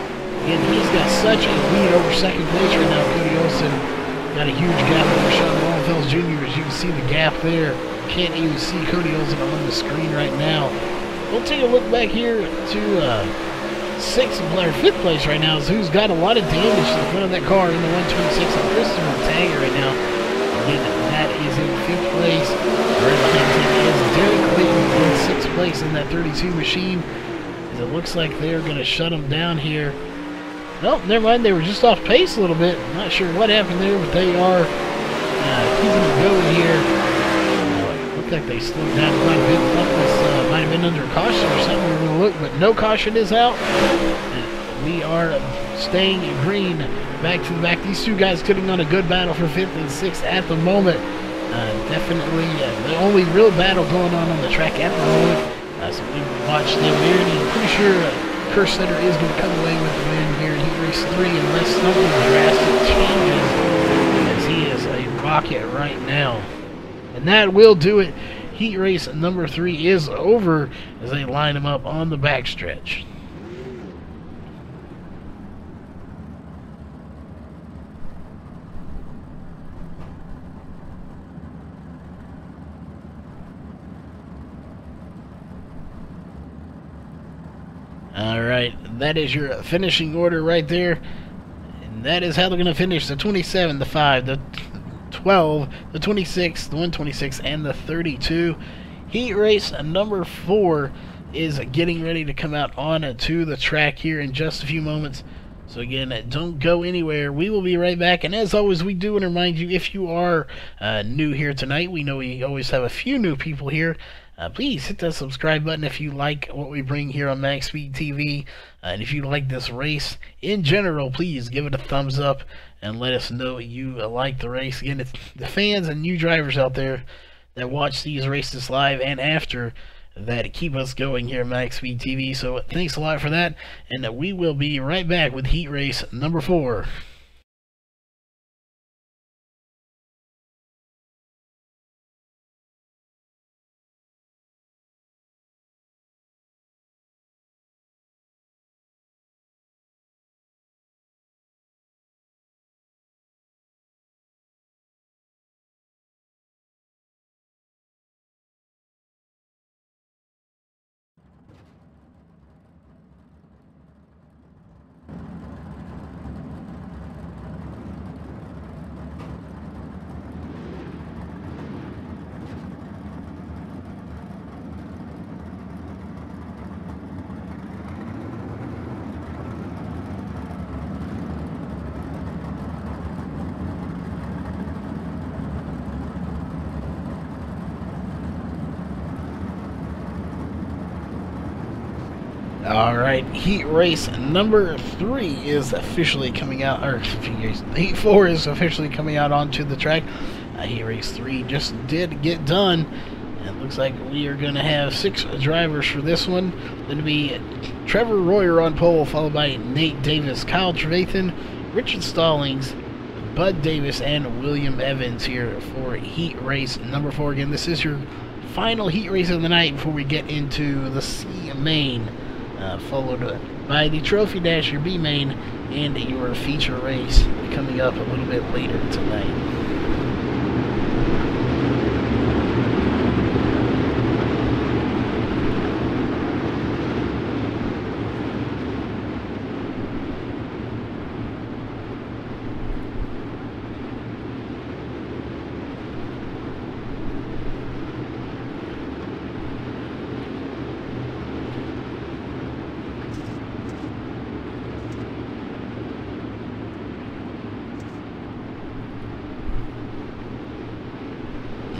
And he's got such a lead over 2nd place right now. Cody Olson got a huge gap over Sean Wallenfels Jr. As you can see the gap there. Can't even see Cody Olson on the screen right now. We'll take a look back here to 5th place right now, is who's got a lot of damage to the front of that car in the 126 of Christopher Taggett right now. Again, that is in 5th place. Right behind him is Derek Layton in 6th place in that 32 machine. It looks like they're going to shut them down here. Nope, never mind. They were just off pace a little bit. I'm not sure what happened there, but they are keeping it going here. looked like they slowed down quite a bit. Thought this might have been under caution or something. We were going to look, but no caution is out. And we are staying green. Back to the back. These two guys putting on a good battle for 5th and 6th at the moment. Definitely the only real battle going on the track at the moment. So we watch them here, and I'm pretty sure Curse Setter is going to come away with the win here in Heat Race 3 unless something drastic changes, as he is a rocket right now. And that will do it. Heat Race number 3 is over as they line him up on the backstretch. Alright, that is your finishing order right there. And that is how they're going to finish the 27, the 5, the 12, the 26, the 126, and the 32. Heat race number 4 is getting ready to come out onto the track here in just a few moments. So again, don't go anywhere. We will be right back. And as always, we do want to remind you, if you are new here tonight, we know we always have a few new people here. Please hit that subscribe button if you like what we bring here on MaxSpeedTV. And if you like this race in general, please give it a thumbs up and let us know you like the race. Again, it's the fans and new drivers out there that watch these races live and after that keep us going here at MaxSpeedTV. So thanks a lot for that, and we will be right back with Heat Race number 4. Alright, Heat Race number 3 is officially coming out, or Heat 4 is officially coming out onto the track. Heat Race 3 just did get done. It looks like we are going to have 6 drivers for this one. Going to be Trevor Royer on pole, followed by Nate Davis, Kyle Trevathan, Richard Stallings, Bud Davis, and William Evans here for Heat Race number 4. Again, this is your final heat race of the night before we get into the C main. Followed by the Trophy Dash, your B main, and your feature race coming up a little bit later tonight.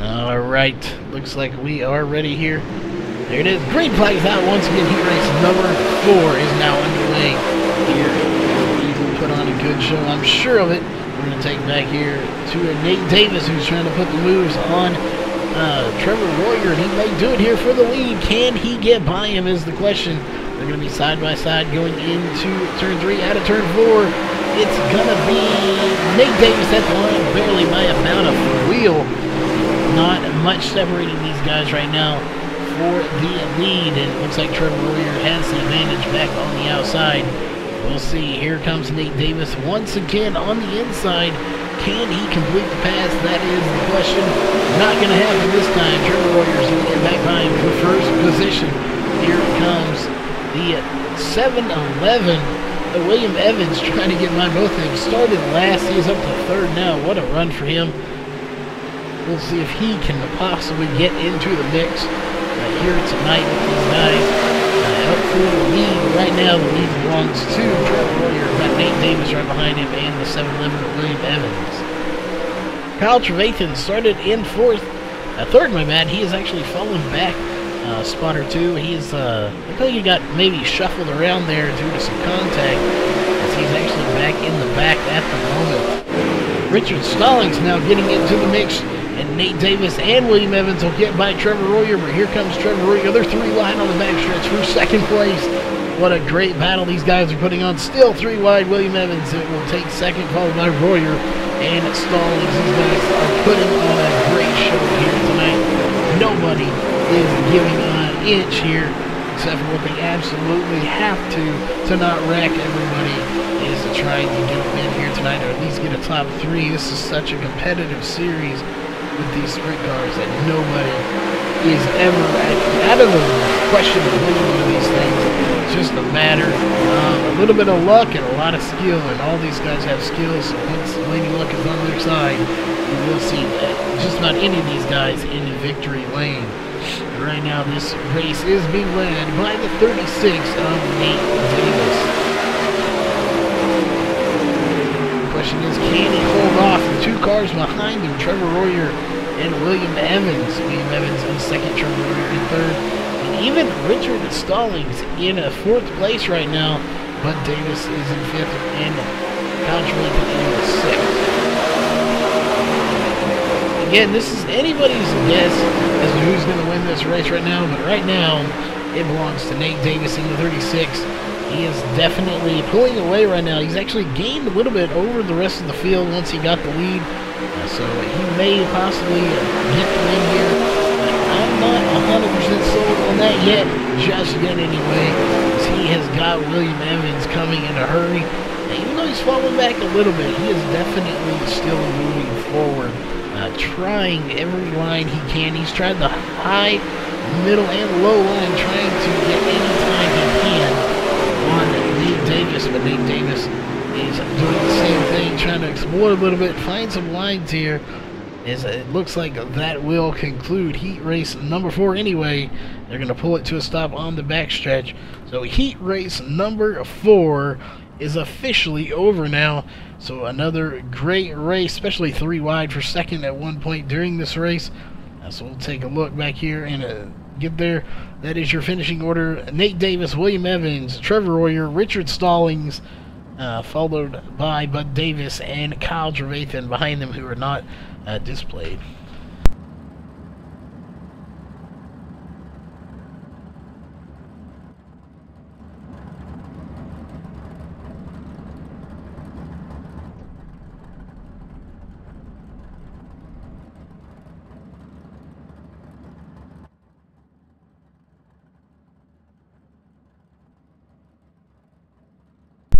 Alright, looks like we are ready here. There it is. Green flag is out once again. Heat race number 4 is now underway here. We will put on a good show, I'm sure of it. We're going to take back here to Nate Davis, who's trying to put the moves on Trevor Royer. He may do it here for the lead. Can he get by him is the question. They're going to be side by side going into turn 3 out of turn 4. It's going to be Nate Davis at the line, barely by about a wheel. Not much separating these guys right now for the lead, and it looks like Trevor Royer has the advantage back on the outside. We'll see. Here comes Nate Davis once again on the inside. Can he complete the pass? That is the question. Not going to happen this time. Trevor Royer's going to get back by him for first position. Here comes the 7-11. William Evans trying to get by both of them. Started last. He's up to 3rd now. What a run for him. We'll see if he can possibly get into the mix here tonight with these guys. Up for the lead. Right now, the lead belongs to Trevor Royer. Got Nate Davis right behind him and the 7-11 William Evans. Kyle Trevathan started in 4th. third, my bad. He is actually falling back a spot or two. He is, I think he got maybe shuffled around there due to some contact, as he's actually back in the back at the moment. Richard Stallings now getting into the mix, and Nate Davis and William Evans will get by Trevor Royer, but here comes Trevor Royer. They're three wide on the backstretch for second place. What a great battle these guys are putting on. Still three wide. William Evans will take second, followed by Royer and Stallings. These guys are putting on a great show here tonight. Nobody is giving an inch here, except for what they absolutely have to not wreck everybody, is trying to get a win here tonight, or at least get a top three. This is such a competitive series with these sprint cars that nobody is ever out of the question of winning one of these things. It's just a matter of a little bit of luck and a lot of skill, and all these guys have skills, so once Lady Luck is on their side, you will see that just about any of these guys in the victory lane. Right now, this race is being led by the 36 of Nate Davis. The question is, can he hold off the two cars behind him, Trevor Royer and William Evans? William Evans in second, Trevor Royer in third, and even Richard Stallings in fourth place right now. Bud Davis is in fifth, and Kyle Drayton in sixth. Again, this is anybody's guess as to who's going to win this race right now, but right now it belongs to Nate Davis in the 36. He is definitely pulling away right now. He's actually gained a little bit over the rest of the field once he got the lead, so he may possibly get the win here. But I'm not 100% sold on that yet, just yet anyway, as he has got William Evans coming in a hurry. And even though he's falling back a little bit, he is definitely still moving forward. Trying every line he can. He's tried the high, middle, and low line, trying to get any time he can on Nate Davis, but Nate Davis is doing the same thing, trying to explore a little bit, find some lines here, as it looks like that will conclude heat race number 4 anyway. They're going to pull it to a stop on the backstretch. So heat race number 4 is officially over now. So another great race, especially 3 wide for second at one point during this race. So we'll take a look back here and get there. That is your finishing order. Nate Davis, William Evans, Trevor Royer, Richard Stallings, followed by Bud Davis and Kyle Trevathan behind them, who are not displayed.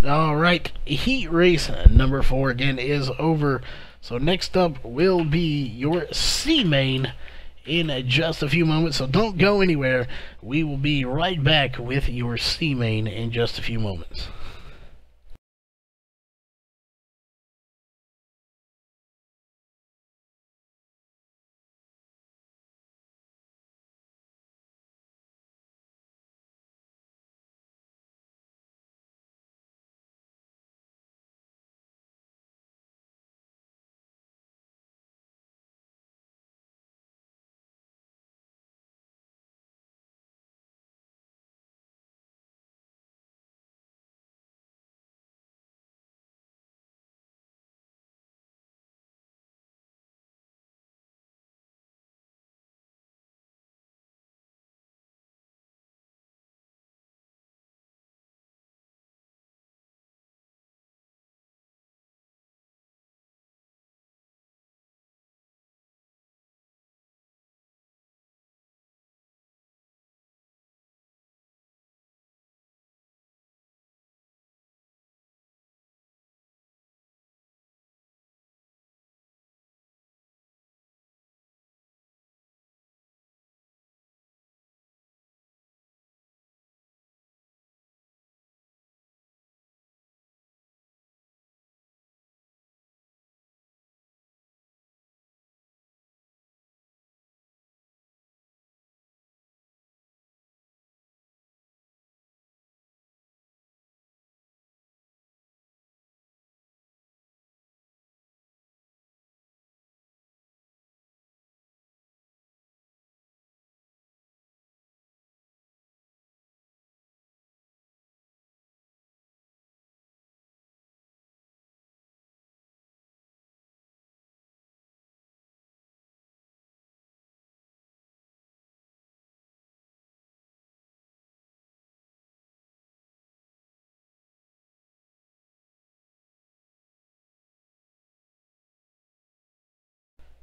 Alright, heat race number 4 again is over. So next up will be your C main in just a few moments. So don't go anywhere. We will be right back with your C main in just a few moments.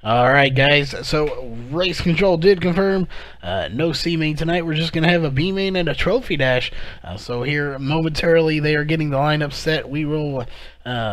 Alright guys, so Race Control did confirm no C main tonight. We're just going to have a B main and a trophy dash. So here momentarily they are getting the lineup set. We will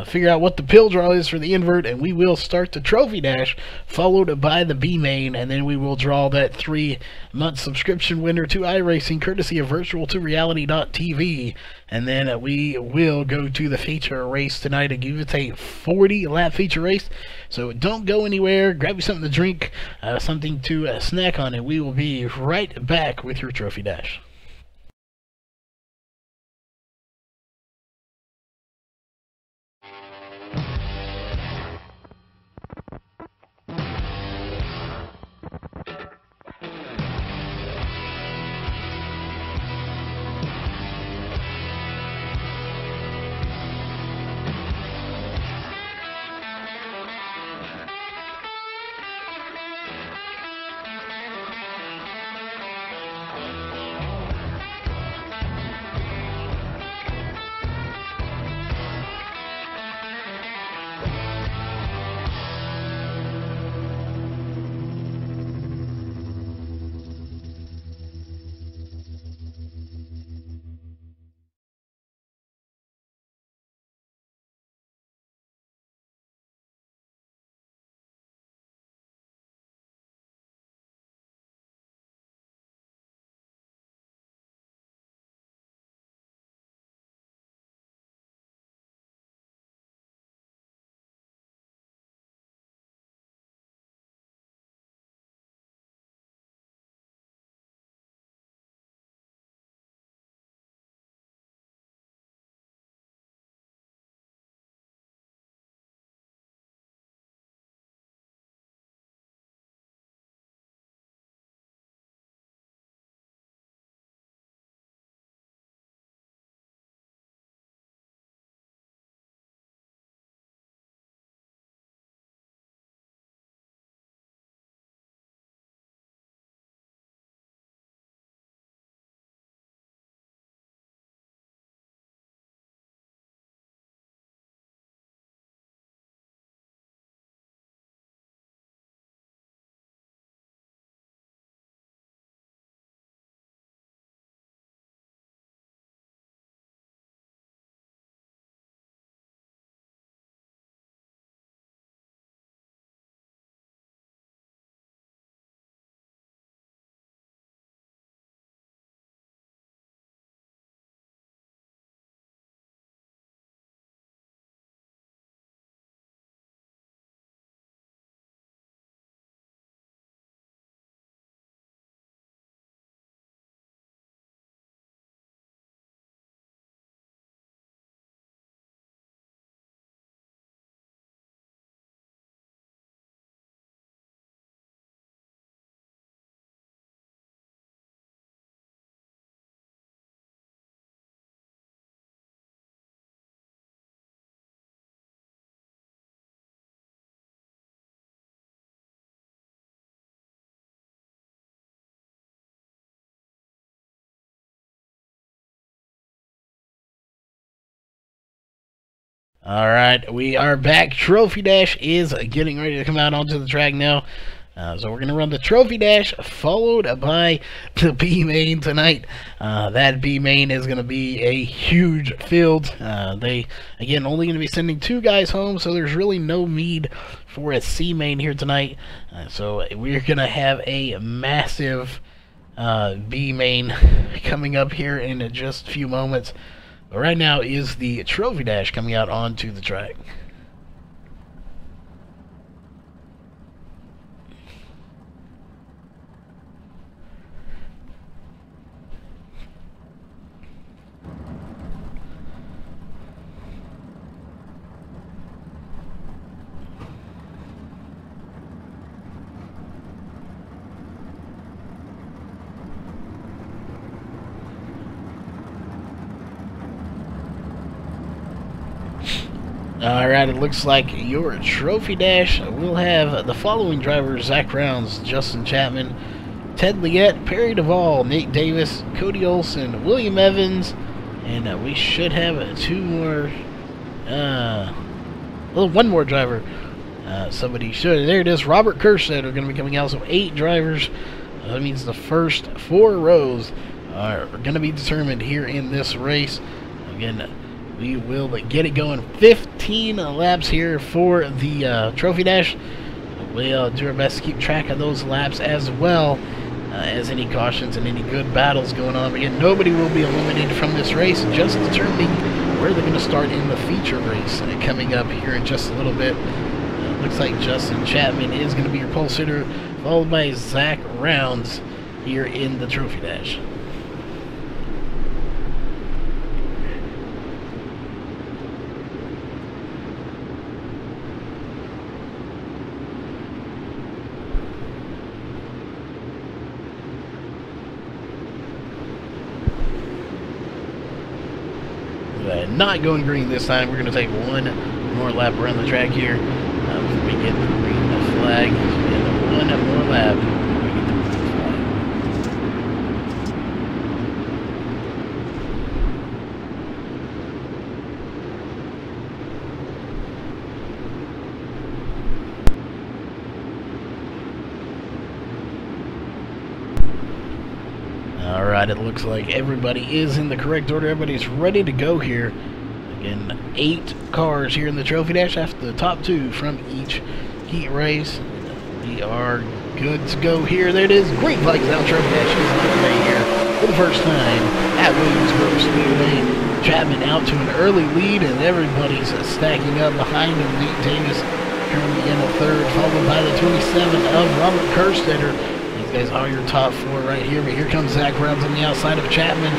figure out what the pill draw is for the invert, and we will start the trophy dash followed by the B main, and then we will draw that 3-month subscription winner to iRacing courtesy of virtual2reality.tv. And then we will go to the feature race tonight and give it a 40-lap feature race. So don't go anywhere. Grab you something to drink, something to snack on, and we will be right back with your trophy dash. Alright, we are back. Trophy Dash is getting ready to come out onto the track now. So we're going to run the Trophy Dash followed by the B main tonight. That B main is going to be a huge field. They, again, only going to be sending 2 guys home, so there's really no need for a C main here tonight. So we're going to have a massive B main coming up here in just a few moments. But right now is the Trophy Dash coming out onto the track. Alright, it looks like your Trophy Dash will have the following drivers: Zach Rounds, Justin Chapman, Ted Liette, Perry Duvall, Nate Davis, Cody Olson, William Evans, and we should have 2 more, one more driver. somebody should. There it is. Robert Kerstead are going to be coming out. So 8 drivers. That means the first 4 rows are going to be determined here in this race. Again, we will get it going. 15 laps here for the Trophy Dash. We'll do our best to keep track of those laps as well as any cautions and any good battles going on. Again, nobody will be eliminated from this race, just determining where they're going to start in the feature race coming up here in just a little bit. Looks like Justin Chapman is going to be your pole sitter, followed by Zach Rounds here in the Trophy Dash. Not going green this time. We're going to take one more lap around the track here. We get the green flag and one more lap. We get the green flag. Alright, it looks like everybody is in the correct order. Everybody's ready to go here. Again, 8 cars here in the Trophy Dash after the top 2 from each heat race. We are good to go here. There it is. Green flags out. Trophy Dash is underway here for the first time at Williamsburg Speedway. Chapman out to an early lead, and everybody's stacking up behind him. Nate Davis currently in the 3rd, followed by the 27 of Robert Kerstetter. These guys are your top 4 right here, but here comes Zach Rounds on the outside of Chapman.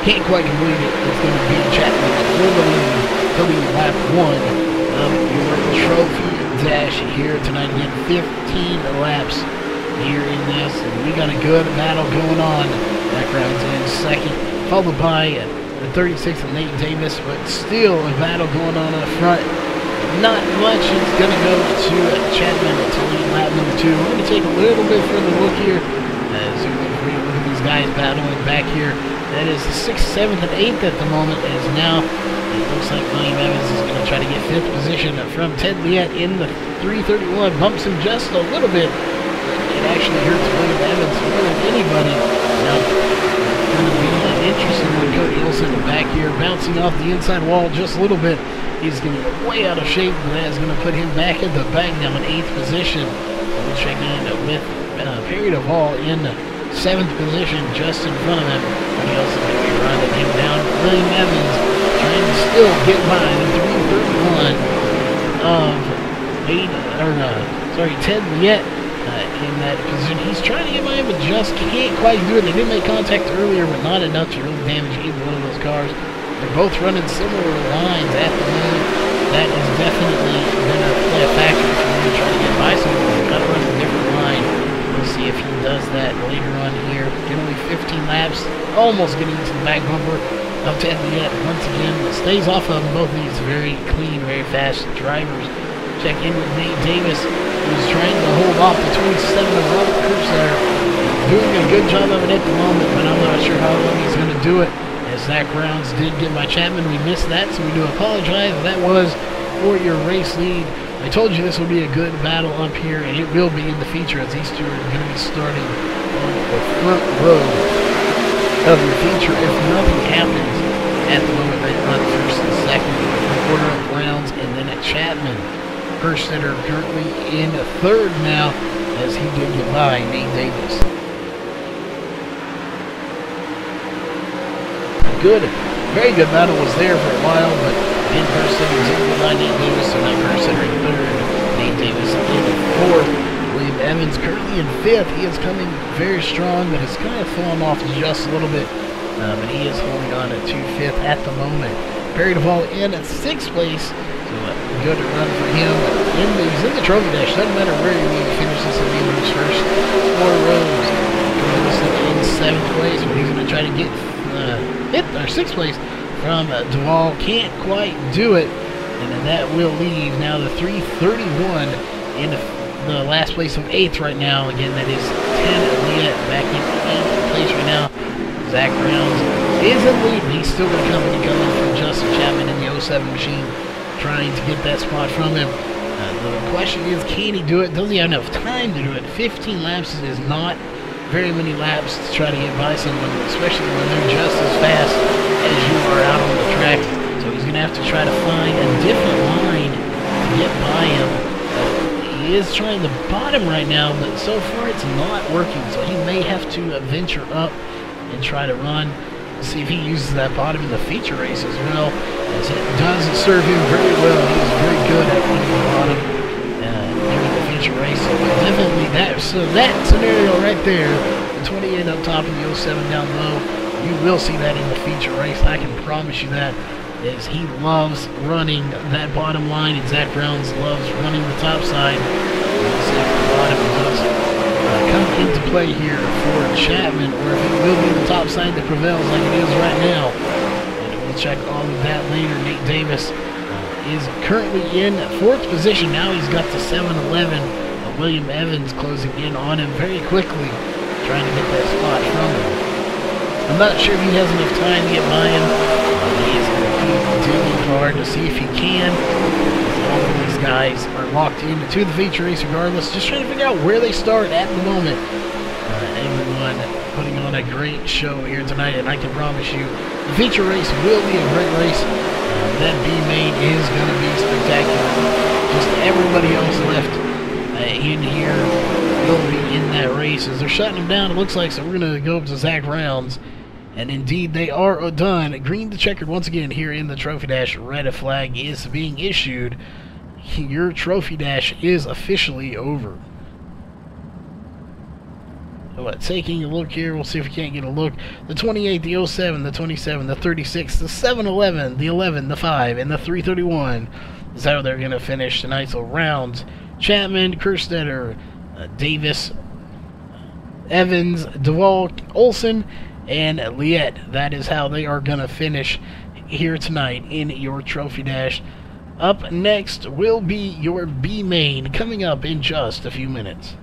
Can't quite complete it. It's going to be Chapman for the lead. He'll be lap 1 of your Trophy Dash here tonight. Again, 15 laps here in this. And we got a good battle going on. Zach Rounds in 2nd, followed by the 36 of Nate Davis, but still a battle going on up front. Not much is going to go to Chapman to lead lap number 2. We're going to take a little bit further look here. So we look at these guys battling back here. That is the 6th, 7th, and 8th at the moment. As now it looks like William Evans is going to try to get 5th position from Ted Liette in the 331. Bumps him just a little bit. It actually hurts William Evans more than anybody. Now, it's going to be an interesting one. Cody Olsen back here bouncing off the inside wall just a little bit. He's going to get way out of shape, and that is going to put him back in the back now in 8th position. We'll check in with Perry Duvall in 7th position just in front of him. He also going to be running him down. William Evans trying to still get by the 331 of Ted Liette in that position. He's trying to get by him, but just can't quite do it. They did make contact earlier, but not enough to really damage either one of those cars. They're both running similar lines at the moment. That is definitely going to play a factor if you're going to try to get by someone. You've got to run a different line. We'll see if he does that later on here. Only 15 laps, almost getting into the back bumper of Ted Liette. Once again, stays off of them. Both of these very clean, very fast drivers. Check in with Nate Davis, who's trying to hold off the 27 of Robert Kerstetter. Doing a good job of it at the moment, but I'm not sure how long he's going to do it. As Zach Rounds did get by Chapman, we missed that, so we do apologize. That was for your race lead. I told you this would be a good battle up here, and it will be in the feature, as these two are going to be starting on the front row of your feature if nothing happens. At the moment, they run 1st and 2nd, order of Rounds, and then at Chapman. Kerstetter currently in 3rd now, as he did get by Nate Davis. Good, very good battle was there for a while, but again, Kerstetter did get by Nate Davis, so now Kerstetter in 3rd, Nate Davis in 4th. William Evans currently in 5th. He is coming very strong, but has kind of fallen off just a little bit. But he is holding on to 5th at the moment. Perry Duvall in 6th place. So good run for him. He's in the Trophy Dash. Doesn't matter where you finish this in those first 4 rows. Wilson in 7th place, but he's going to try to get 5th or 6th place from Duvall. Can't quite do it. And then that will leave now the 331 in the last place of 8th right now. Again, that is Ted Liette back in 8th place right now. Zach Rounds is in lead. He's still got company coming from Justin Chapman in the 07 machine, trying to get that spot from him. The question is, can he do it? Does he have enough time to do it? 15 laps is not very many laps to try to get by someone, especially when they're just as fast as you are out on the track. So he's going to have to try to find a different line to get by him. He is trying to bottom right now, but so far it's not working. So he may have to venture up and try to run. See if he uses that bottom in the feature race as well, as it does serve him very well. He is very good at running the bottom during the feature race. So definitely that scenario right there, the 28 up top and the 07 down low, you will see that in the feature race. I can promise you that, as he loves running that bottom line, and Zach Brown's loves running the top side. We'll see if the bottom does come into play here for Chapman, or if it will be the top side that prevails like it is right now. And we'll check all of that later. Nate Davis is currently in 4th position. Now he's got the 7-11. William Evans closing in on him very quickly, trying to get that spot from him. I'm not sure if he has enough time to get by him. He is going to keep digging hard to see if he can. All of these guys are locked into the feature race regardless, just trying to figure out where they start at the moment. Everyone putting on a great show here tonight, and I can promise you the feature race will be a great race. That B main is going to be spectacular. Just everybody else left in here will be in that race as they're shutting them down, it looks like. So we're going to go up to Zach Rounds, and indeed they are done. Green to checkered once again here in the Trophy Dash. Red flag is being issued. Your Trophy Dash is officially over. So taking a look here, we'll see if we can't get a look. The 28, the 07, the 27, the 36, the 7-11, the 11, the 5, and the 331 is how they're going to finish tonight. So Rounds, Chapman, Kerstetter, Davis, Evans, Duvall, Olson, and Liette. That is how they are going to finish here tonight in your Trophy Dash. Up next will be your B main, coming up in just a few minutes.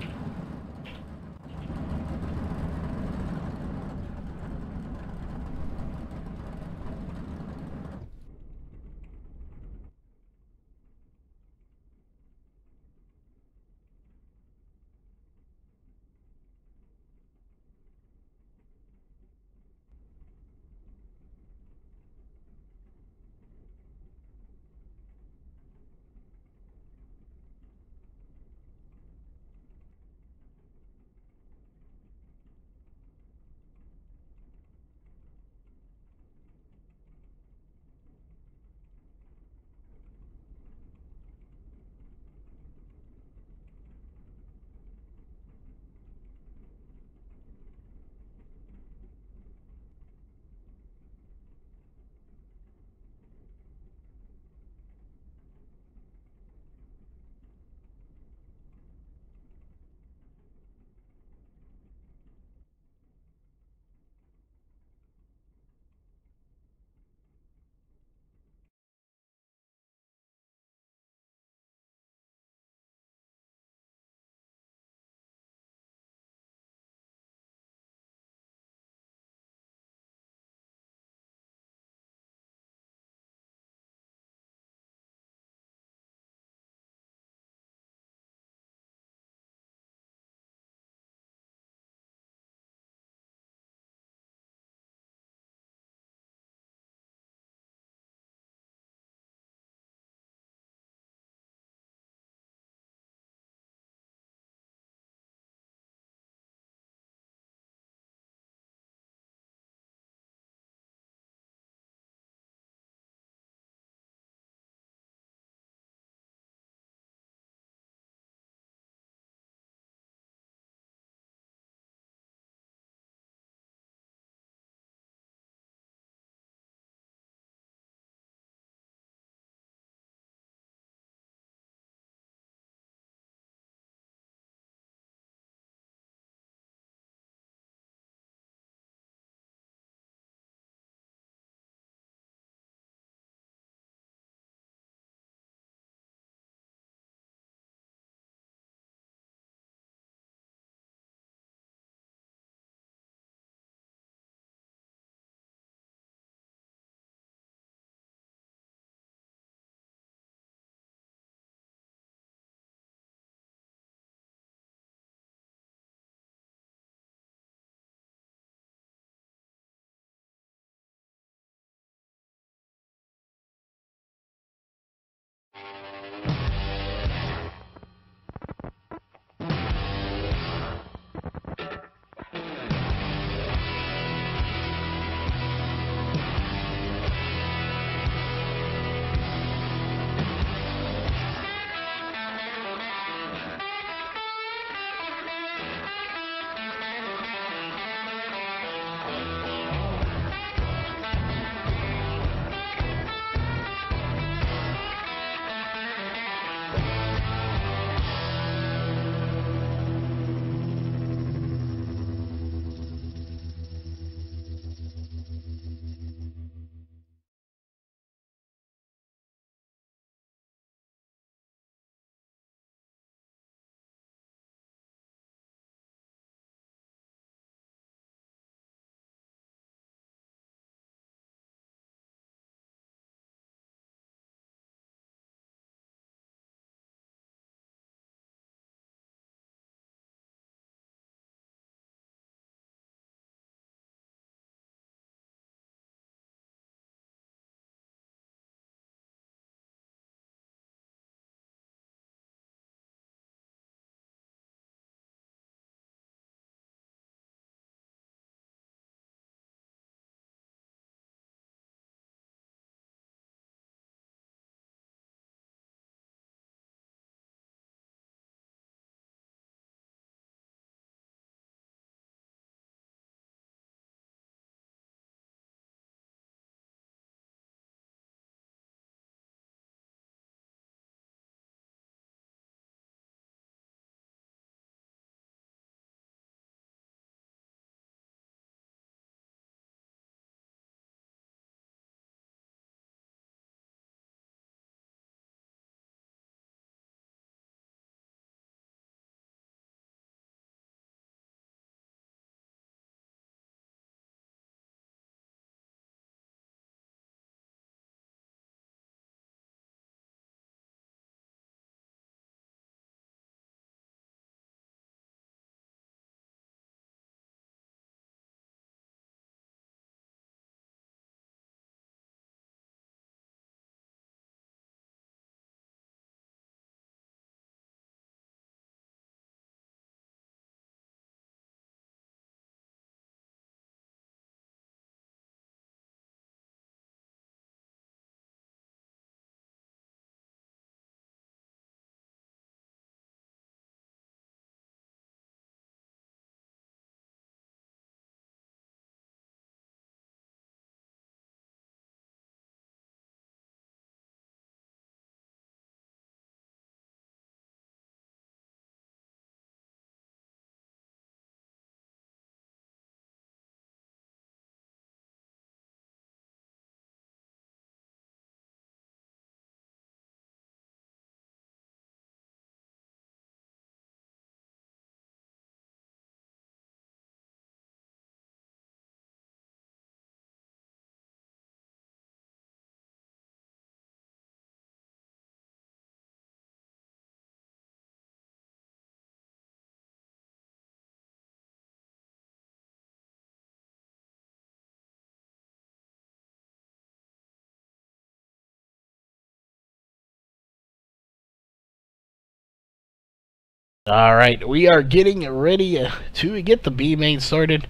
Alright, we are getting ready to get the B main started.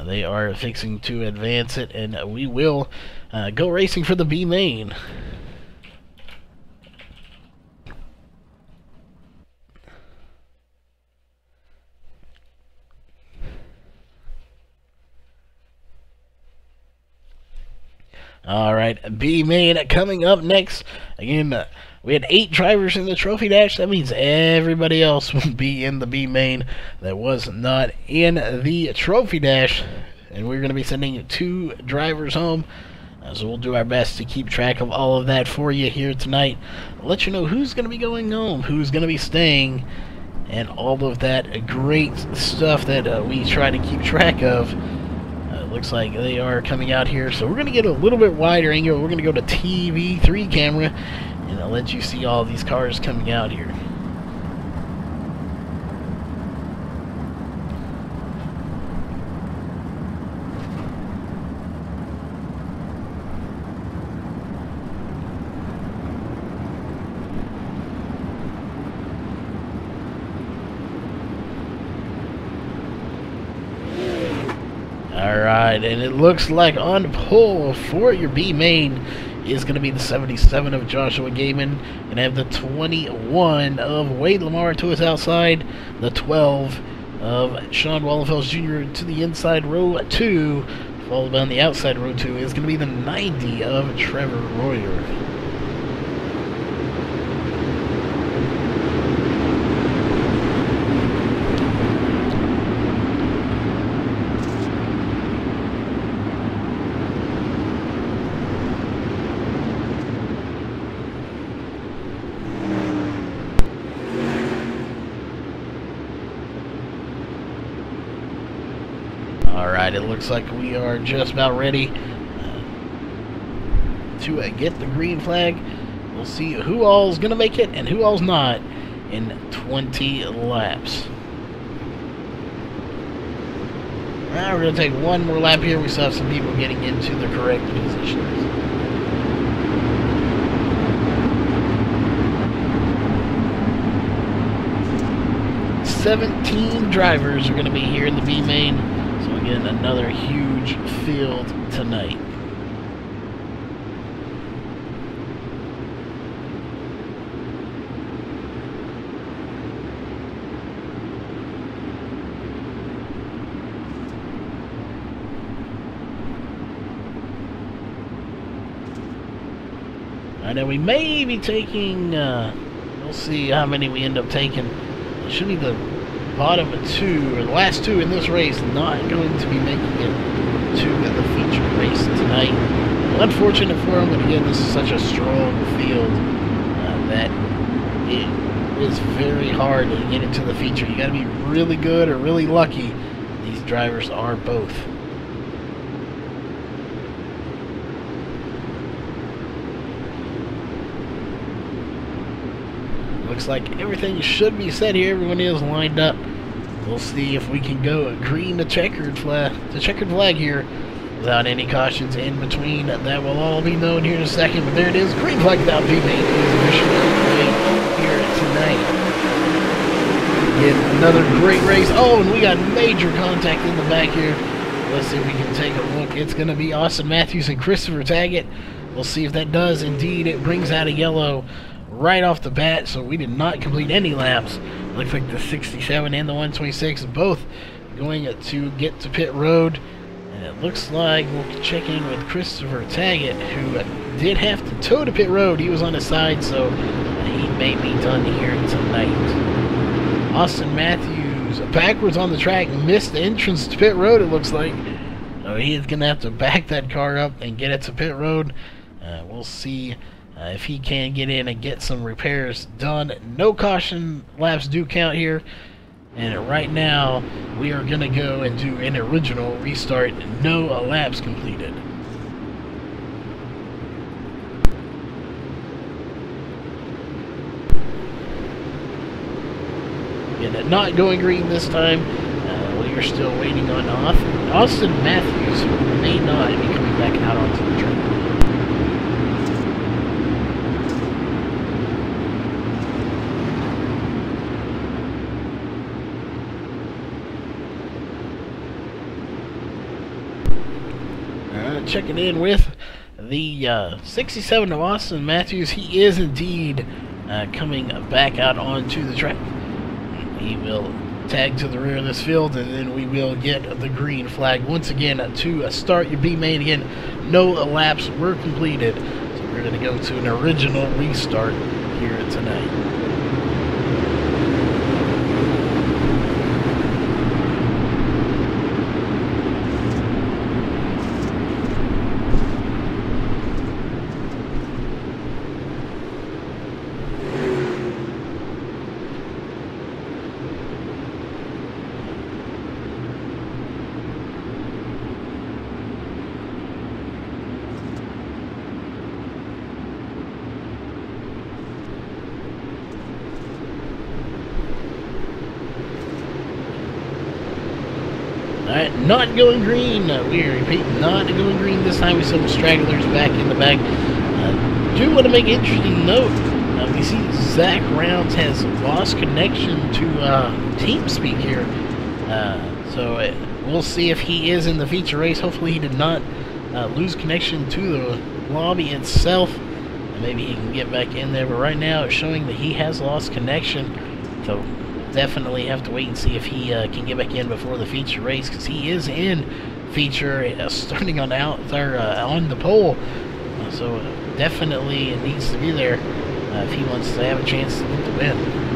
They are fixing to advance it, and we will go racing for the B main. Alright, B main coming up next. Again, we had 8 drivers in the trophy dash. That means everybody else will be in the B main that was not in the trophy dash. And we're going to be sending 2 drivers home. So we'll do our best to keep track of all of that for you here tonight. I'll let you know who's going to be going home, who's going to be staying, and all of that great stuff that we try to keep track of. Looks like they are coming out here. So we're going to get a little bit wider angle. We're going to go to TV3 camera, and I'll let you see all these cars coming out here. Alright, and it looks like on pole for your B main is going to be the 77 of Joshua Gaiman. Going to have the 21 of Wade Lamar to his outside. The 12 of Sean Wallenfels Jr. to the inside row 2. Followed on the outside row 2 is going to be the 90 of Trevor Royer. Alright, it looks like we are just about ready to get the green flag. We'll see who all's going to make it and who all's not in 20 laps. Alright, we're going to take one more lap here. We still have some people getting into the correct positions. "17 drivers are going to be here in the B main. So again, another huge field tonight. I know we may be taking, we'll see how many we end up taking. It should be the bottom 2, or the last 2 in this race, not going to be making it to the feature race tonight. Unfortunate for them, but again, this is such a strong field that it is very hard to get into the feature. You got to be really good or really lucky. These drivers are both. Looks like everything should be set here. Everyone is lined up. We'll see if we can go green to checkered flag here without any cautions in between. That will all be known here in a second. But there it is. Green flag without B main is officially underway here tonight. Again, another great race. Oh, and we got major contact in the back here. Let's see if we can take a look. It's going to be Austin Matthews and Christopher Taggett. We'll see if that does indeed. It brings out a yellow right off the bat, so we did not complete any laps. Looks like the 67 and the 126 both going to get to pit road. And it looks like we'll check in with Christopher Taggett, who did have to tow to pit road. He was on his side, so he may be done here tonight. Austin Matthews backwards on the track, missed the entrance to pit road, it looks like. So he is going to have to back that car up and get it to pit road. We'll see if he can get in and get some repairs done. No caution laps do count here. And right now, we are going to go and do an original restart. No laps completed. And not going green this time. We are still waiting on Austin Matthews, who may not be coming back out onto the track. checking in with the 67 of Austin Matthews. He is indeed coming back out onto the track. He will tag to the rear of this field, and then we will get the green flag once again to start your B main. Again, no laps were completed, so we're going to go to an original restart here tonight. Alright, not going green. We repeat, not going green this time. We saw some stragglers back in the back. Do want to make an interesting note. We see Zach Rounds has lost connection to TeamSpeak here. So we'll see if he is in the feature race. Hopefully he did not lose connection to the lobby itself. Maybe he can get back in there. But right now it's showing that he has lost connection. So definitely have to wait and see if he can get back in before the feature race, because he is in feature starting on out there on the pole. So definitely needs to be there if he wants to have a chance to get the win.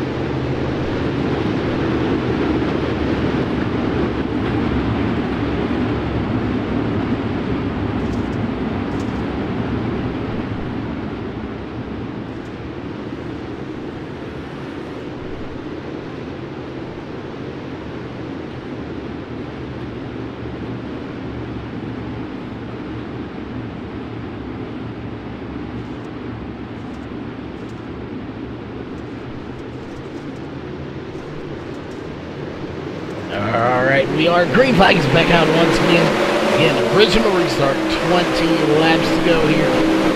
Alright, we are green flag is back out once again. Again, original restart, 20 laps to go here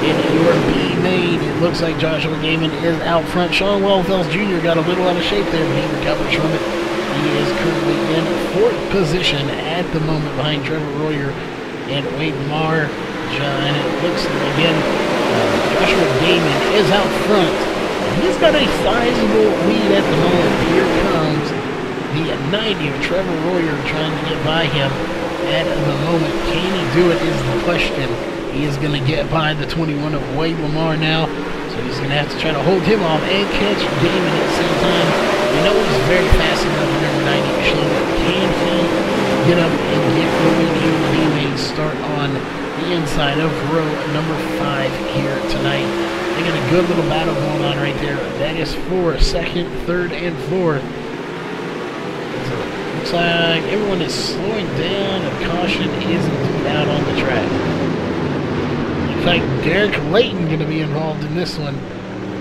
in your B main. It looks like Joshua Gaiman is out front. Sean Wellfels Jr. got a little out of shape there, but he recovers from it. He is currently in 4th position at the moment behind Trevor Royer and Wade Lamar. And it looks like, again, Joshua Gaiman is out front. He's got a sizable lead at the moment. Here comes the 90 of Trevor Royer trying to get by him at the moment. Can he do it is the question. He is going to get by the 21 of Wade Lamar now, so he's going to have to try to hold him off and catch Gaiman at the same time. We know he's very fast enough in number 90 machine. Can he get up and get going here? He may start on the inside of row number 5 here tonight. They got a good little battle going on right there. That is for 2nd, 3rd, and 4th. Looks like everyone is slowing down and caution is indeed out on the track. Looks like Derek Layton going to be involved in this one.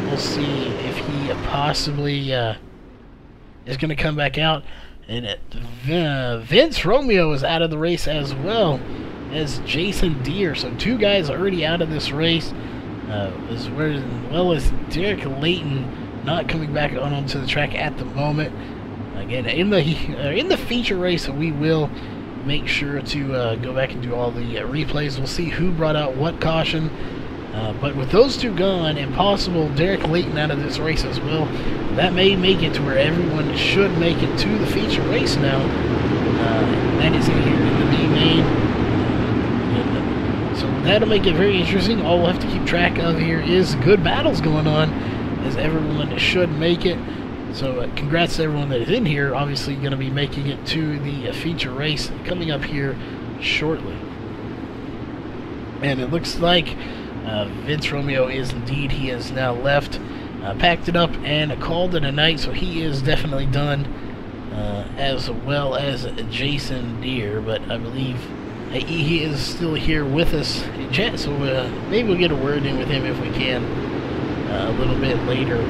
We'll see if he possibly is going to come back out. And Vince Romeo is out of the race as well as Jason Deere. So 2 guys already out of this race, as well as Derek Layton not coming back onto the track at the moment. Again, in the feature race, we will make sure to go back and do all the replays. We'll see who brought out what caution. But with those 2 gone, and possible Derek Layton out of this race as well, that may make it to where everyone should make it to the feature race now. That is here in the B main. So that'll make it very interesting. All we'll have to keep track of here is good battles going on, as everyone should make it. So congrats to everyone that is in here. Obviously going to be making it to the feature race coming up here shortly. And it looks like Vince Romeo is indeed, he has now left, packed it up and called it a night. So he is definitely done, as well as Jason Deere. But I believe he is still here with us in chat. So maybe we'll get a word in with him if we can a little bit later.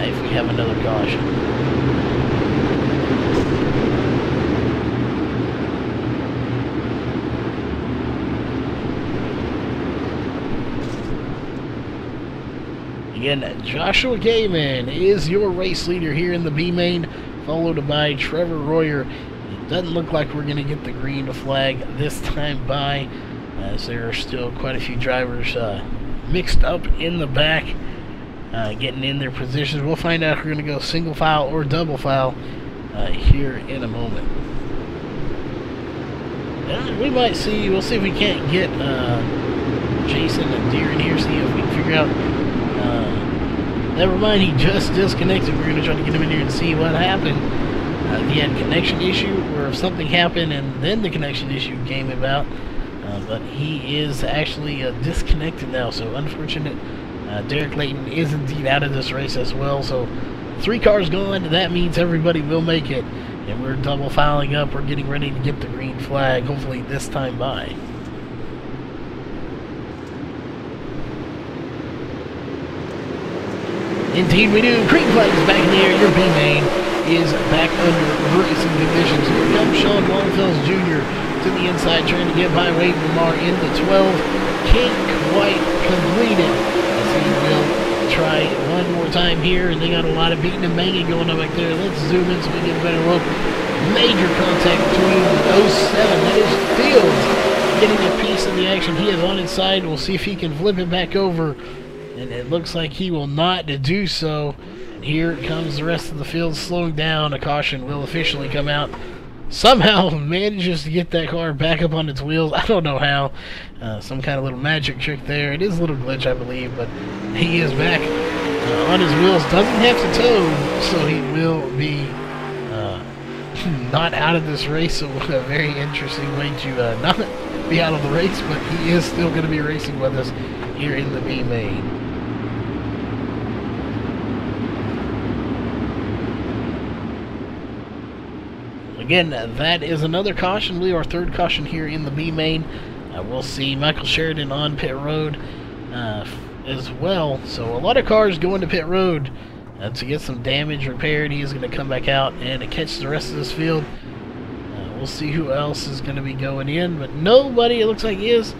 If we have another caution. Again, Joshua Gaiman is your race leader here in the B main, followed by Trevor Royer. It doesn't look like we're going to get the green flag this time by as there are still quite a few drivers mixed up in the back, getting in their positions. We'll find out if we're going to go single file or double file here in a moment. We might see, we'll see if we can't get Jason and Deer in here, see if we can figure out. Never mind, he just disconnected. We're going to try to get him in here and see what happened. If he had a connection issue, or if something happened and then the connection issue came about. But he is actually disconnected now, so unfortunate. Derek Layton is indeed out of this race as well. So 3 cars gone. That means everybody will make it. And we're double filing up. We're getting ready to get the green flag, hopefully this time by. Indeed we do. Green flag is back in the air. Your B main is back under racing conditions. Here comes Sean Longfells Jr. to the inside, trying to get by Wade Lamar in the 12. Can't quite complete it, as he will try one more time here, and they got a lot of beating and banging going on back there. Let's zoom in so we get a better look. Major contact between 07, that is Fields, getting a piece of the action. He is on his side. We'll see if he can flip it back over, and it looks like he will not do so. And here comes the rest of the field slowing down. A caution will officially come out. Somehow manages to get that car back up on its wheels. I don't know how. Some kind of little magic trick there. It is a little glitch, I believe, but he is back on his wheels. Doesn't have to tow, so he will be not out of this race. So a very interesting way to not be out of the race, but he is still going to be racing with us here in the B main. Again, that is another caution. We are 3rd caution here in the B main. We'll see Michael Sheridan on pit road as well. So a lot of cars going to pit road to get some damage repaired. He is going to come back out and catch the rest of this field. We'll see who else is going to be going in, but nobody, it looks like, is.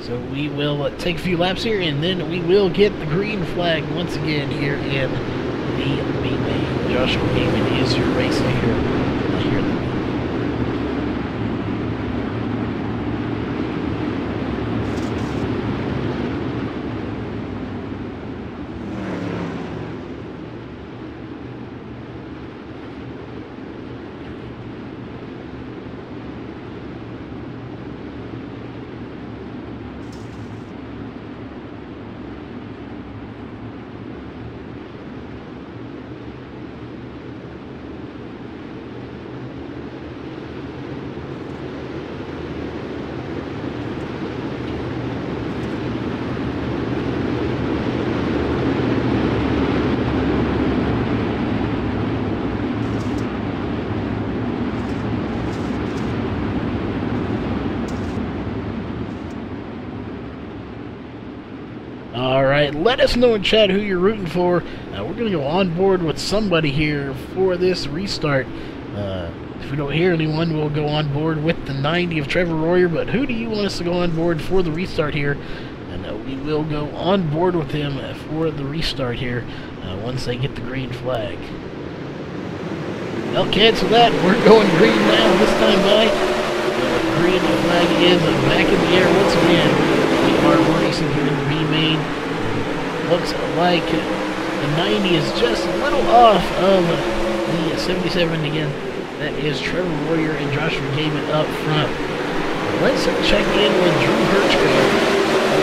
So we will take a few laps here, and then we will get the green flag once again here in the B main. Joshua Gaiman is your race leader here in the Alright, let us know in chat who you're rooting for. We're going to go on board with somebody here for this restart. If we don't hear anyone, we'll go on board with the 90 of Trevor Royer. But who do you want us to go on board for the restart here? And we will go on board with him for the restart here once they get the green flag. They'll cancel that. We're going green now this time by. The green flag is back in the air once again. We are racing here in the B main. Looks like the 90 is just a little off of the 77 again. That is Trevor Royer and Joshua Gaiman up front. Let's check in with Drew Hirschko.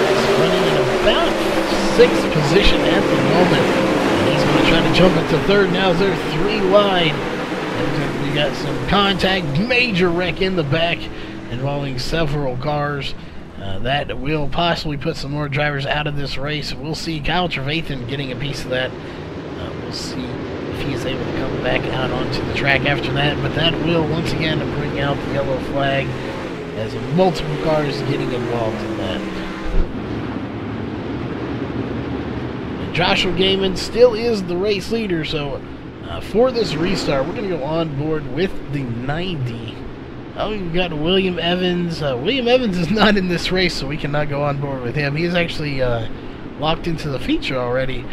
He's running in about 6th position at the moment. And he's going to try to jump into 3rd. Now they're 3 wide. And we got some contact, major wreck in the back involving several cars. That will possibly put some more drivers out of this race. We'll see Kyle Trevathan getting a piece of that. We'll see if he is able to come back out onto the track after that. But that will once again bring out the yellow flag as multiple cars getting involved in that. And Joshua Gaiman still is the race leader. So for this restart, we're going to go on board with the 90. Oh, we've got William Evans. William Evans is not in this race, so we cannot go on board with him. He is actually locked into the feature already.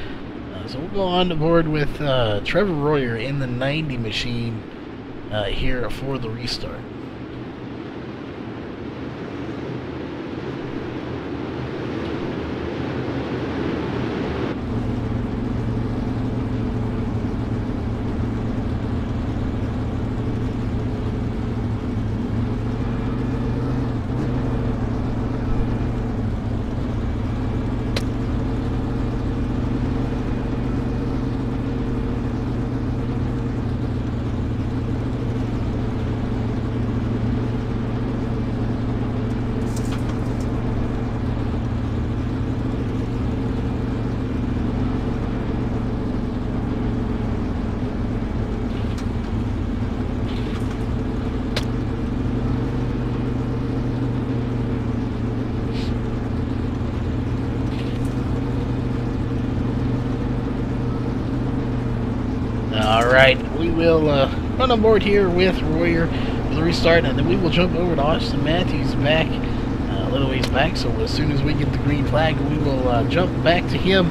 So we'll go on board with Trevor Royer in the 90 machine here for the restart. Alright, we will run on board here with Royer for the restart, and then we will jump over to Austin Matthews back a little ways back. So as soon as we get the green flag, we will jump back to him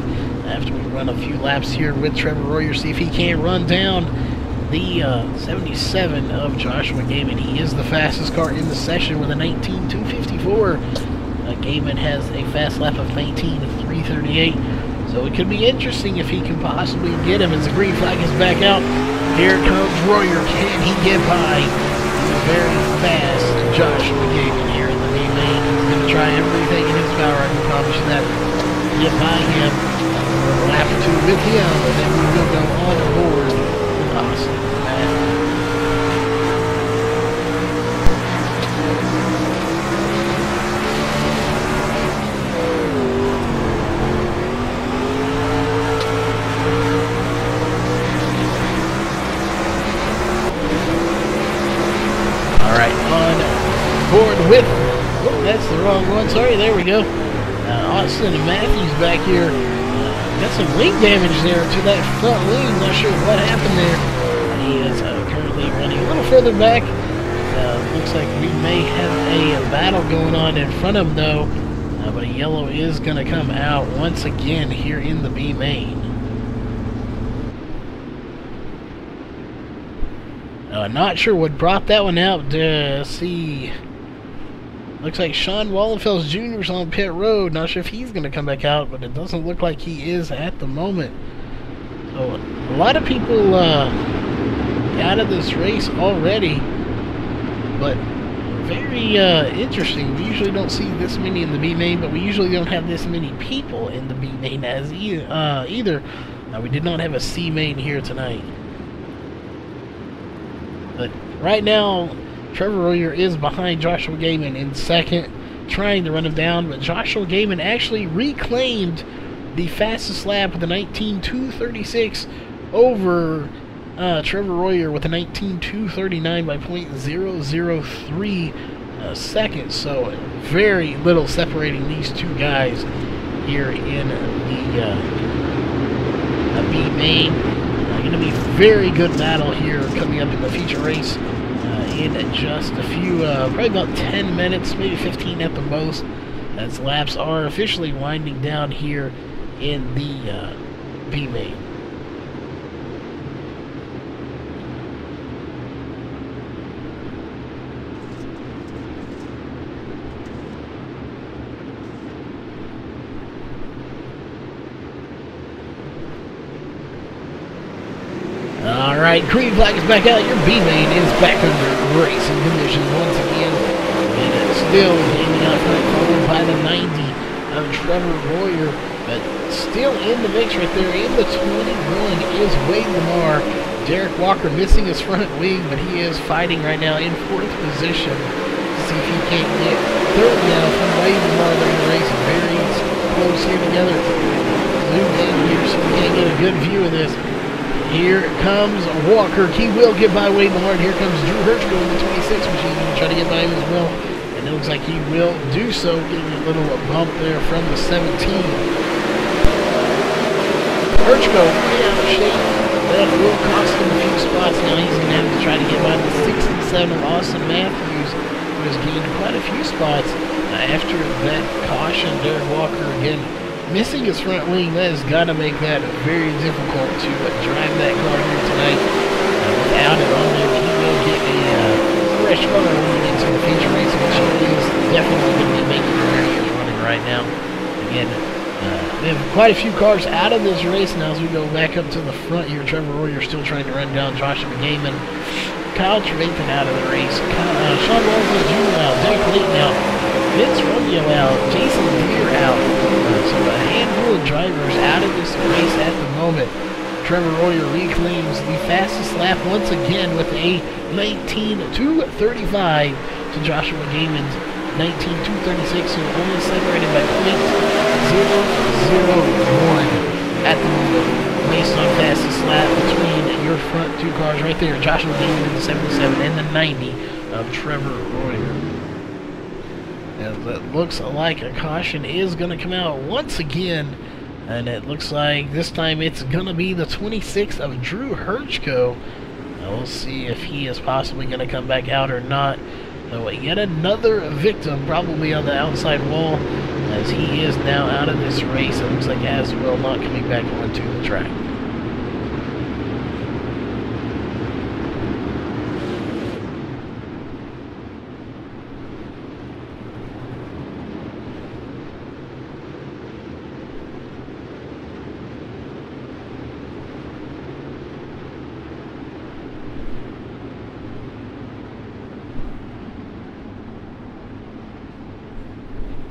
after we run a few laps here with Trevor Royer, see if he can't run down the 77 of Joshua Gaiman. He is the fastest car in the session with a 19.254. Gaiman has a fast lap of 19.338. So it could be interesting if he can possibly get him as the green flag is back out. Here comes Royer. Can he get by the very fast Joshua Gaiman here in the main lane? He's going to try everything in his power, I can promise you that. Get by him, a lap or two with him, and then we will go on board with Austin Matthews. With, oh, that's the wrong one, sorry, there we go. Austin Matthews back here, got some wing damage there to that front wing, not sure what happened there. He is currently running a little further back. Looks like we may have a battle going on in front of him though, but a yellow is going to come out once again here in the B main. Not sure what brought that one out. See, looks like Sean Wallenfels Jr. is on pit road. Not sure if he's going to come back out, but it doesn't look like he is at the moment. So a lot of people out of this race already, but very interesting. We usually don't see this many in the B main, but we usually don't have this many people in the B main as either. We did not have a C main here tonight. But right now, Trevor Royer is behind Joshua Gaiman in second, trying to run him down, but Joshua Gaiman actually reclaimed the fastest lap with a 19.236 over Trevor Royer with a 19.239 by 0.003 seconds. So very little separating these two guys here in the B main. Going to be a very good battle here coming up in the feature race in just a few, probably about 10 minutes, maybe 15 at the most, as laps are officially winding down here in the B main. Alright, green flag is back out. Your B main is back under racing conditions once again. And it's still aiming out front, followed by the 90 of Trevor Royer. But still in the mix right there. In the 21 is Wade Lamar. Derek Walker missing his front wing, but he is fighting right now in fourth position. See if he can't get third now from Wade Lamar during the race. Very close here together. Zoom in here so we can't get a good view of this. Here comes Walker. He will get by Wade Lamar. Here comes Drew Hirschko in the 26 machine. He's try to get by him as well. And it looks like he will do so, getting a little bump there from the 17. Hirschko way out of shape. That will cost him a few spots. Now he's going to have to try to get by the 67 of Austin Matthews, who has gained quite a few spots after that caution. Derek Walker again missing his front wing. That has got to make that very difficult to drive that car here tonight. Without it on there, he will get a fresh car when we get to the feature race, which he is definitely going to be making where he is running right now. Again, we have quite a few cars out of this race now as we go back up to the front here. Trevor Royer still trying to run down Joshua Gaiman. Kyle Trevathan out of the race. Sean Wallenfels Jr. out. Derek Layton out. Vince Romeo out. Jason Deere out. So a handful of drivers out of this race at the moment. Trevor Royer reclaims the fastest lap once again with a 19.235 to Joshua Gaiman's 19.236, so only separated by 0.001 at the moment, based on fastest lap between your front two cars right there. Joshua Gaiman in the 77 and the 90 of Trevor Royer. As it looks like a caution is going to come out once again And it looks like this time it's going to be the 26th of Drew Herchko. We'll see if he is possibly going to come back out or not. So yet another victim, probably on the outside wall, as he is now out of this race. It looks like as well not coming back onto the track.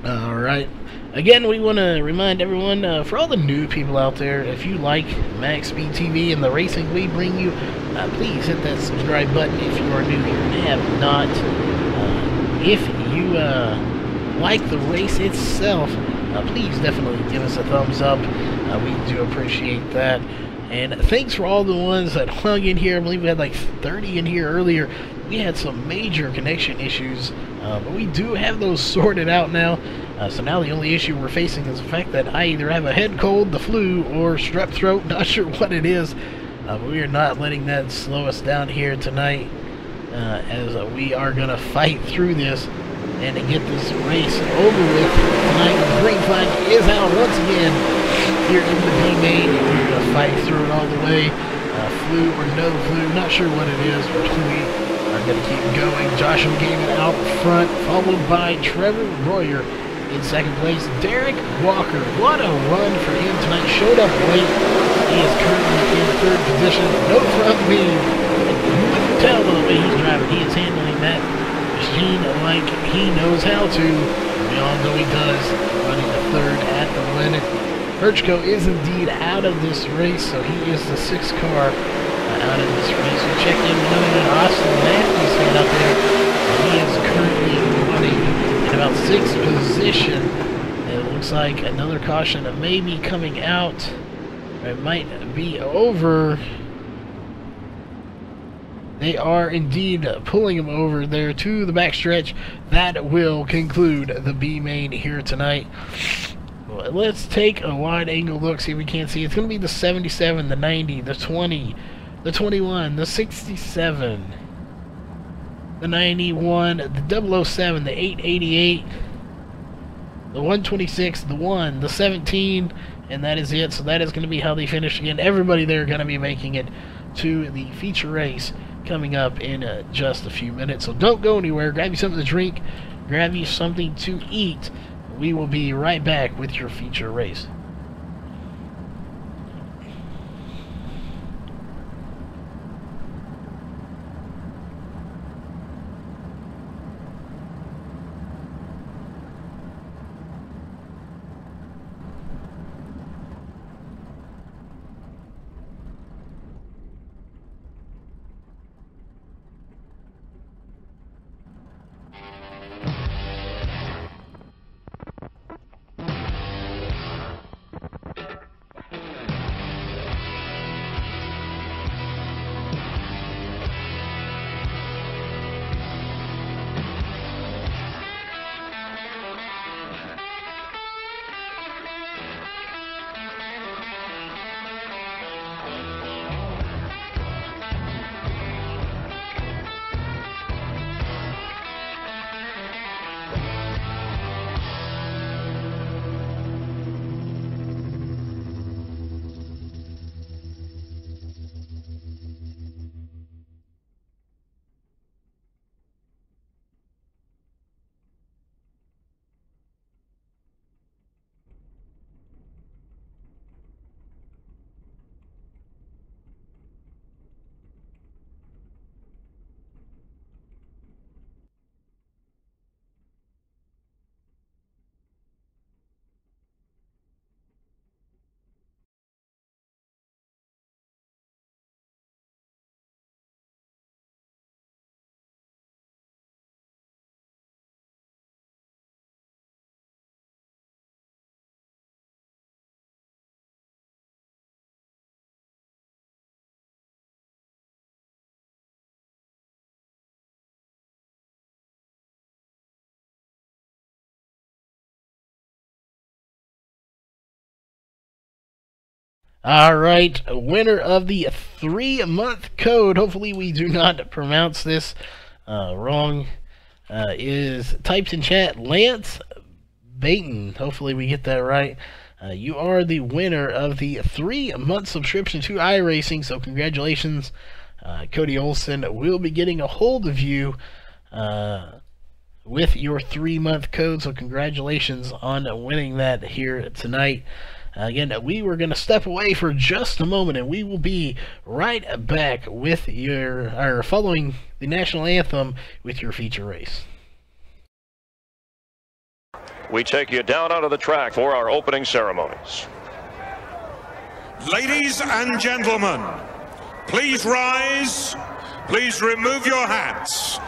Alright, again we want to remind everyone, for all the new people out there, if you like MaxSpeedTV and the racing we bring you, please hit that subscribe button if you are new here and have not. If you like the race itself, please definitely give us a thumbs up. We do appreciate that. And thanks for all the ones that hung in here. I believe we had like 30 in here earlier. We had some major connection issues, but we do have those sorted out now. So now the only issue we're facing is the fact that I either have a head cold, the flu, or strep throat. Not sure what it is, but we are not letting that slow us down here tonight, as we are going to fight through this and get this race over with tonight. The green flag is out once again here in the B main. We're going to fight through it all the way. Flu or no flu, not sure what it is, but we are going to keep going. Joshua Gaiman out front, followed by Trevor Royer in second place. Derek Walker, what a run for him tonight. Showed up late. He is currently in third position. No front lead. You can tell by the way he's driving. He is handling that machine like he knows how to. We all know he does. Running the third at the limit. Herchko is indeed out of this race, so he is the sixth car out of this race. We checked in with another Austin Matthews fan out there. He is currently running in about sixth position. It looks like another caution may be coming out. It might be over. They are indeed pulling him over there to the backstretch. That will conclude the B main here tonight. Well, let's take a wide angle look, see if we can't see. It's going to be the 77, the 90, the 20, the 21, the 67, the 91, the 007, the 888, the 126, the 1, the 17, and that is it. So that is going to be how they finish again. Everybody there going to be making it to the feature race coming up in just a few minutes. So don't go anywhere. Grab you something to drink. Grab you something to eat. We will be right back with your feature race. All right, winner of the 3-month code. Hopefully, we do not pronounce this wrong. Is typed in chat Lance Baton. Hopefully, we get that right. You are the winner of the 3-month subscription to iRacing. So, congratulations, Cody Olson. We'll be getting a hold of you with your 3-month code. So, congratulations on winning that here tonight. Again, we were going to step away for just a moment, and we will be right back with following the national anthem with your feature race. We take you down onto the track for our opening ceremonies. Ladies and gentlemen, please rise. Please remove your hats.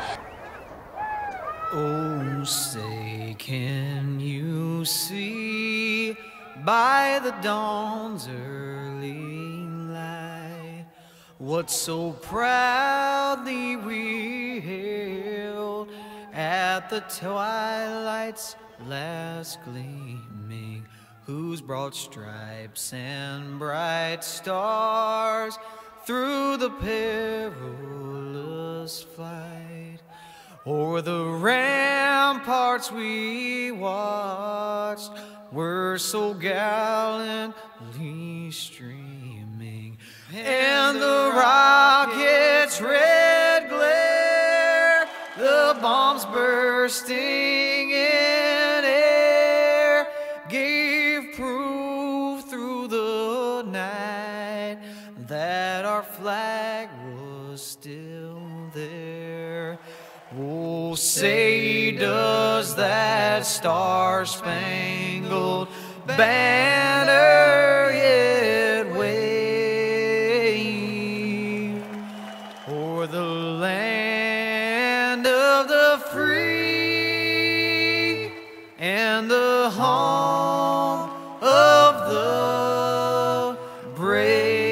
Oh, say, can you see by the dawn's early light what so proudly we hailed at the twilight's last gleaming, whose broad stripes and bright stars through the perilous flight o'er the ramparts we watched were so gallantly streaming, and the rocket's red glare, the bombs bursting in air, gave proof through the night that our flag was still there. Oh, say, does that star-spangled banner yet wave o'er the land of the free and the home of the brave?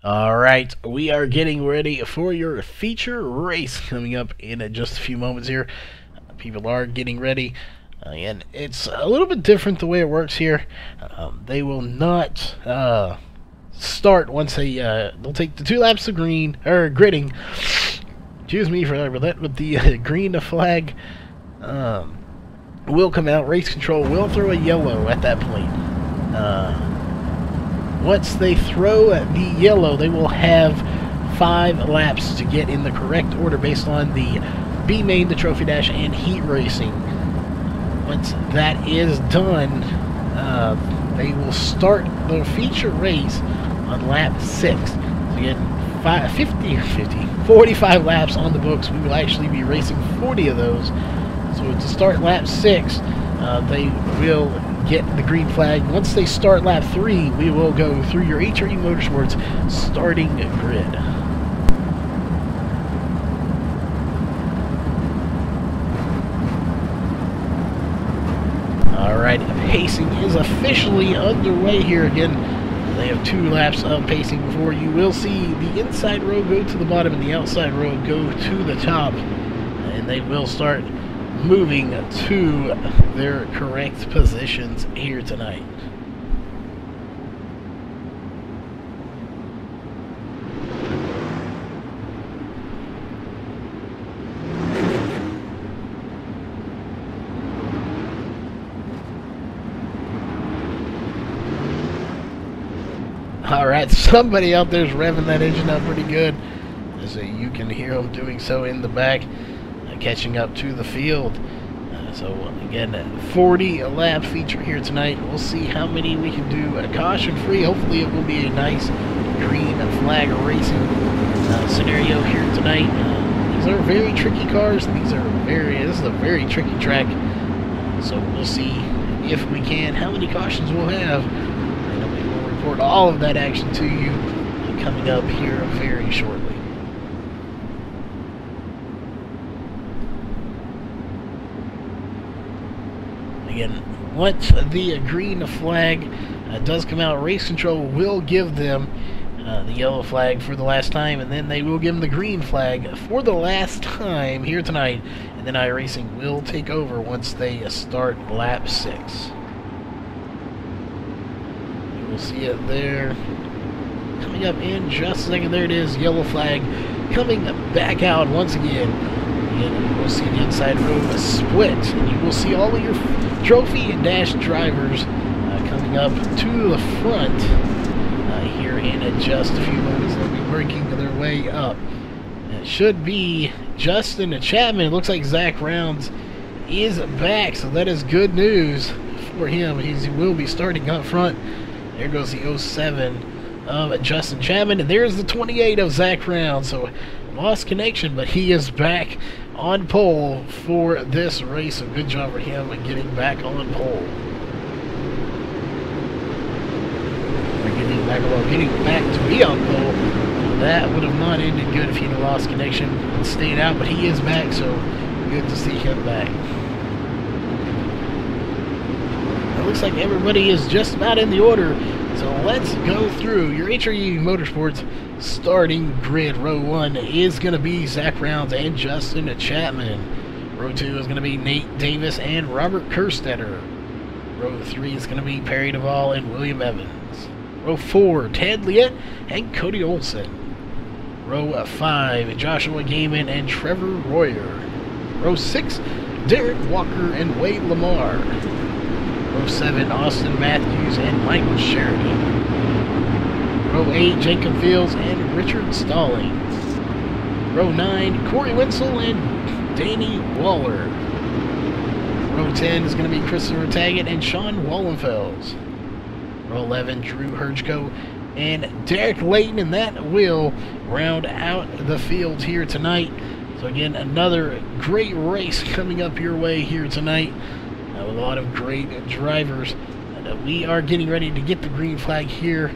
All right, we are getting ready for your feature race coming up in just a few moments here. People are getting ready, and it's a little bit different the way it works here. They will not start once they'll take the 2 laps of gridding. Excuse me for that, with the green flag will come out. Race control will throw a yellow at that point. Once they throw the yellow, they will have 5 laps to get in the correct order based on the B main, the trophy dash, and heat racing. Once that is done, they will start the feature race on lap 6. So again, 45 laps on the books. We will actually be racing 40 of those. So to start lap 6, they will get the green flag. Once they start lap 3, we will go through your HRE Motorsports starting grid. Alright, pacing is officially underway here again. They have 2 laps of pacing before you will see the inside row go to the bottom and the outside row go to the top. And they will start moving to their correct positions here tonight. Alright, somebody out there is revving that engine up pretty good, as you can hear them doing so in the back, catching up to the field. So again, 40 lap feature here tonight. We'll see how many we can do caution free. Hopefully it will be a nice green flag racing scenario here tonight. These are very tricky cars. This is a very tricky track. So we'll see if we can, how many cautions we'll have. And we will report all of that action to you coming up here very shortly. Again, once the green flag does come out, race control will give them the yellow flag for the last time, and then they will give them the green flag for the last time here tonight, and then iRacing will take over once they start lap 6. You will see it there coming up in just a second. There it is, yellow flag coming back out once again. And you will see the inside row split, and you will see all of your trophy and dash drivers coming up to the front here in just a few moments. They'll be working their way up. It should be Justin Chapman. It looks like Zach Rounds is back, so that is good news for him. He will be starting up front. There goes the 07 of Justin Chapman, and there's the 28 of Zach Rounds. So lost connection, but he is back on pole for this race. So good job for him getting back on pole. Getting back to be on pole. That would have not ended good if he'd have lost connection and stayed out, but he is back, so good to see him back. It looks like everybody is just about in the order, so let's go through your HRE Motorsports starting grid. Row 1 is going to be Zach Rounds and Justin Chapman. Row 2 is going to be Nate Davis and Robert Kerstetter. Row 3 is going to be Perry Duvall and William Evans. Row 4, Ted Liette and Cody Olson. Row 5, Joshua Gaiman and Trevor Royer. Row 6, Derek Walker and Wade Lamar. Row 7, Austin Matthews and Michael Sheridan. Row 8, Jacob Fields and Richard Stallings. Row 9, Corey Wenzel and Danny Waller. Row 10 is going to be Christopher Taggett and Sean Wallenfels. Row 11, Drew Herjko and Derek Layton, and that will round out the field here tonight. So again, another great race coming up your way here tonight with a lot of great drivers. And we are getting ready to get the green flag here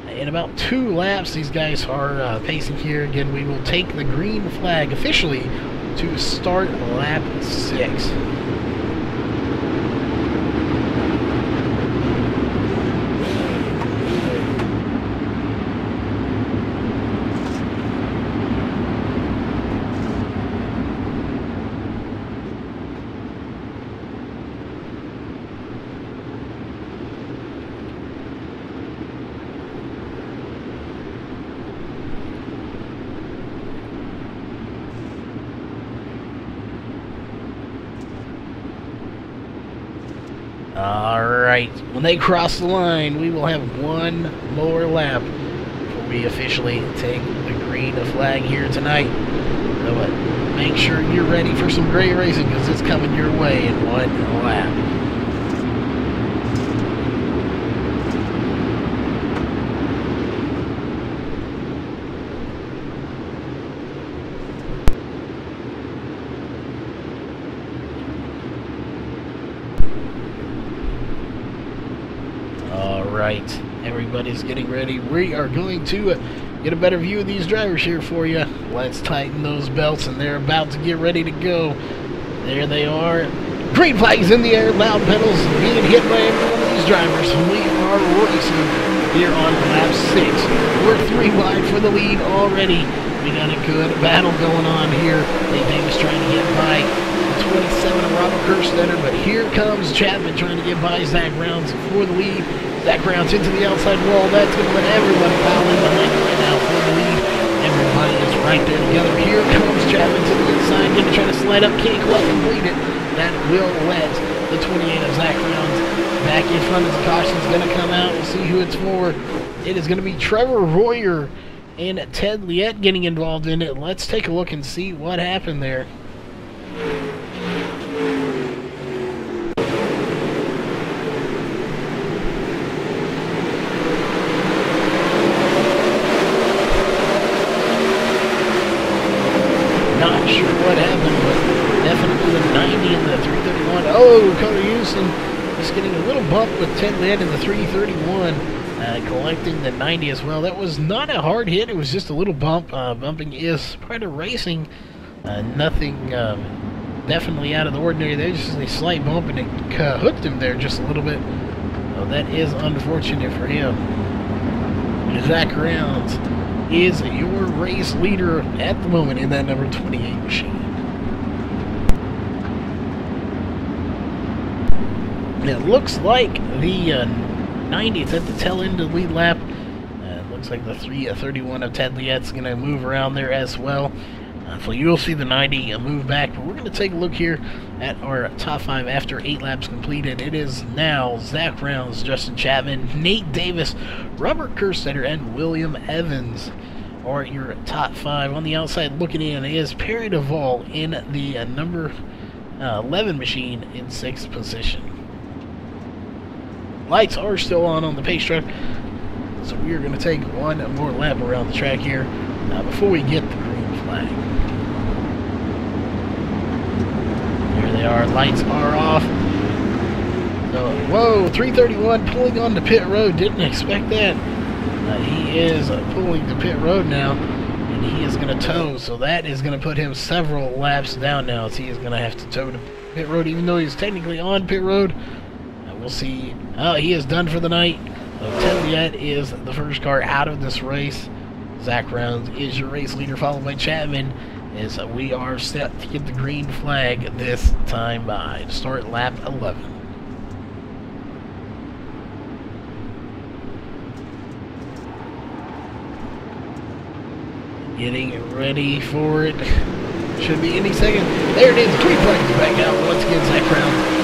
in about 2 laps. These guys are pacing here. Again, we will take the green flag officially to start lap 6. Alright, when they cross the line, we will have one more lap before we officially take the green flag here tonight. So make sure you're ready for some great racing, because it's coming your way in one lap. Alright, everybody's getting ready. We are going to get a better view of these drivers here for you. Let's tighten those belts, and they're about to get ready to go. There they are. Green flags in the air, loud pedals being hit by every one of these drivers. We are racing here on lap 6. We're 3 wide for the lead already. We got a good battle going on here. Nate Davis trying to get by 27 of Robert Kerstetter, but here comes Chapman trying to get by Zach Rounds for the lead. Zach Rounds into the outside wall. That's going to let everyone pile in behind him right now for the lead. Everybody is right there together. Here comes Chapman to the inside, going to try to slide up. Can't quite complete it. That will let the 28 of Zach Rounds back in front as the caution's going to come out. We'll see who it's for. It is going to be Trevor Royer and Ted Liette getting involved in it. Let's take a look and see what happened there. Not sure what happened, but definitely the 90 and the 331. Oh, Connor Houston just getting a little bump with Ted Liette in the 331, collecting the 90 as well. That was not a hard hit. It was just a little bump. Bumping is part of racing. Nothing definitely out of the ordinary. There's just a slight bump, and it hooked him there just a little bit. So that is unfortunate for him. Zach Rounds is your race leader at the moment in that number 28 machine. It looks like the 90th at the tail end of the lead lap. Looks like the 331 of Ted Liette's going to move around there as well. So you'll see the 90 move back. But we're going to take a look here at our top 5 after 8 laps completed. It is now Zach Rounds, Justin Chapman, Nate Davis, Robert Kerstetter, and William Evans are your top 5. On the outside looking in is Perry Duvall in the number 11 machine in 6th position. Lights are still on the pace truck, so we are going to take one more lap around the track here before we get the green flag. There they are. Lights are off. So, whoa, 331 pulling on the pit road. Didn't expect that. He is pulling the pit road now, and he is going to tow. So that is going to put him several laps down now, as he is going to have to tow the pit road, even though he's technically on pit road. We'll see. Oh, he is done for the night. Ted Liette is the first car out of this race. Zach Rounds is your race leader, followed by Chapman, as we are set to get the green flag this time by to start lap 11. Getting ready for it. Should be any second. There it is. Green flag is back out. Once again, Zach Rounds.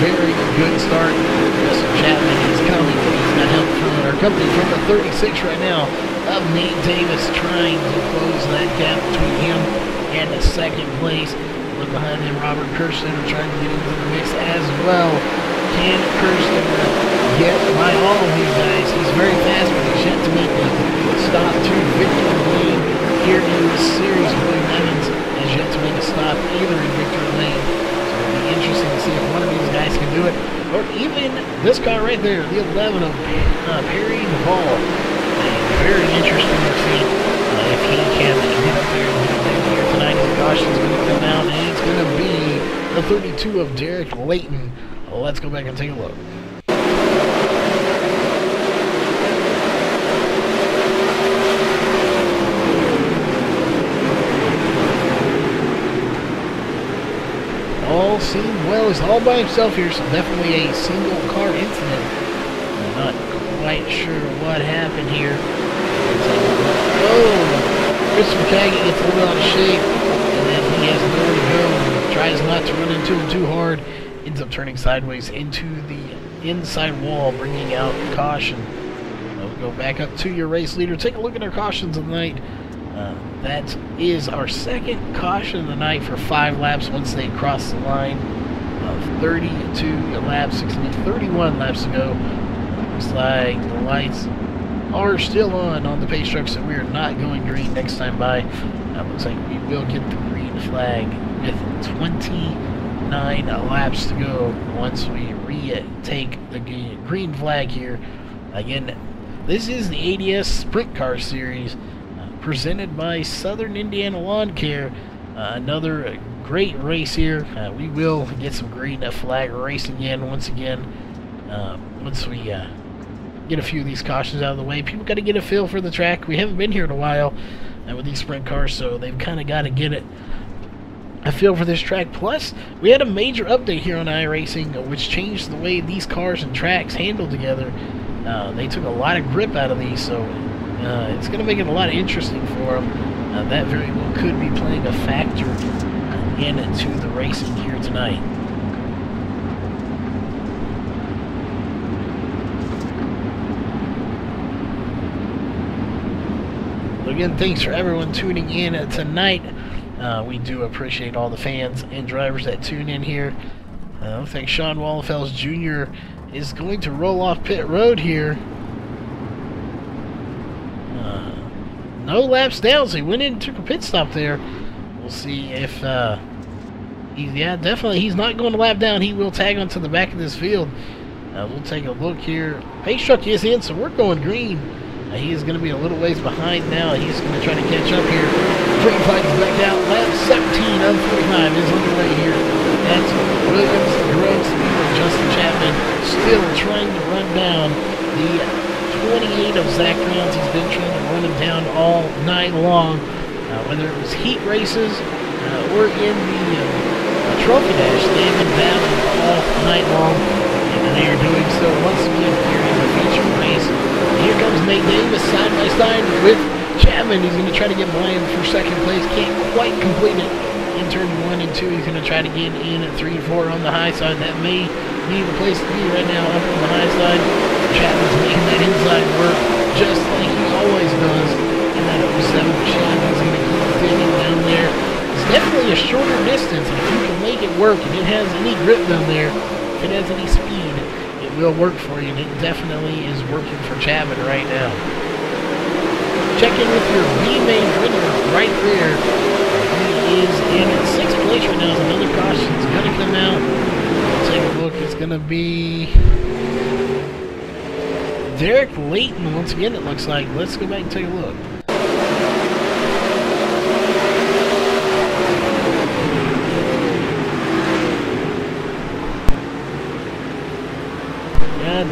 Very good start. Justin Chapman is coming. He's got help from our company from the 36 right now of Nate Davis, trying to close that gap between him and the second place. Look behind him, Robert Kerstetter trying to get into the mix as well. Can Kerstetter get by all of these guys? He's very fast, but he's yet to make a stop to victory lane here in this series. William Evans has yet to make a stop either in victory lane. Interesting to see if one of these guys can do it, or even this car right there, the 11 of Perry Duvall. Very interesting to see if he can get up there and get here tonight. The caution's going to come out, and it's going to be the 32 of Derek Layton. Let's go back and take a look. All seemed well. He's all by himself here, so definitely a single car incident. I'm not quite sure what happened here. Oh, Christopher Cagney gets a little out of shape, and then he has nowhere to go. Tries not to run into him too hard, ends up turning sideways into the inside wall, bringing out caution. We'll go back up to your race leader. Take a look at our cautions of the night. That is our second caution of the night for 5 laps once they cross the line. 32 laps, 31 laps to go. Looks like the lights are still on the pace truck, so we are not going green next time by. Looks like we will get the green flag with 29 laps to go once we retake the green flag here. Again, this is the ADS Sprint Car Series presented by Southern Indiana Lawn Care. Another great race here. We will get some green flag racing again once we get a few of these cautions out of the way. People got to get a feel for the track. We haven't been here in a while with these sprint cars, so they've kind of got to get a feel for this track. Plus, we had a major update here on iRacing, which changed the way these cars and tracks handle together. They took a lot of grip out of these, so it's going to make it a lot interesting for them. That very well could be playing a factor into the racing here tonight. Again, thanks for everyone tuning in tonight. We do appreciate all the fans and drivers that tune in here. I think Sean Wallenfels Jr. is going to roll off pit road here. No laps down, so he went in and took a pit stop there. We'll see if yeah, definitely he's not going to lap down. He will tag onto the back of this field. We'll take a look here. Pace truck is in, so we're going green. He is going to be a little ways behind now. He's going to try to catch up here. Green flag is back down. Lap 17 of 45 is underway here. That's Williams, Groves, and Justin Chapman still trying to run down the 28 of Zach Rounds. He's been trying to run him down all night long. Whether it was heat races or in the trophy dash, they've been battling all night long. And they are doing so once again here in the feature race. Here comes Nate Davis side by side with Chapman. He's going to try to get by him for second place. Can't quite complete it in turn 1 and 2. He's going to try to get in at 3 and 4 on the high side. That may be the place to be right now up on the high side. Chapman's making that inside work just like he always does. And that 07 Chapman's going to keep thinning down there. It's definitely a shorter distance. And if you can make it work and it has any grip down there, if it has any speed, will work for you, and it definitely is working for Chapman right now. Check in with your B-main winner right there. He is in 6th place right now. Another caution is going to come out. We'll take a look. It's going to be Derek Layton once again, it looks like. Let's go back and take a look.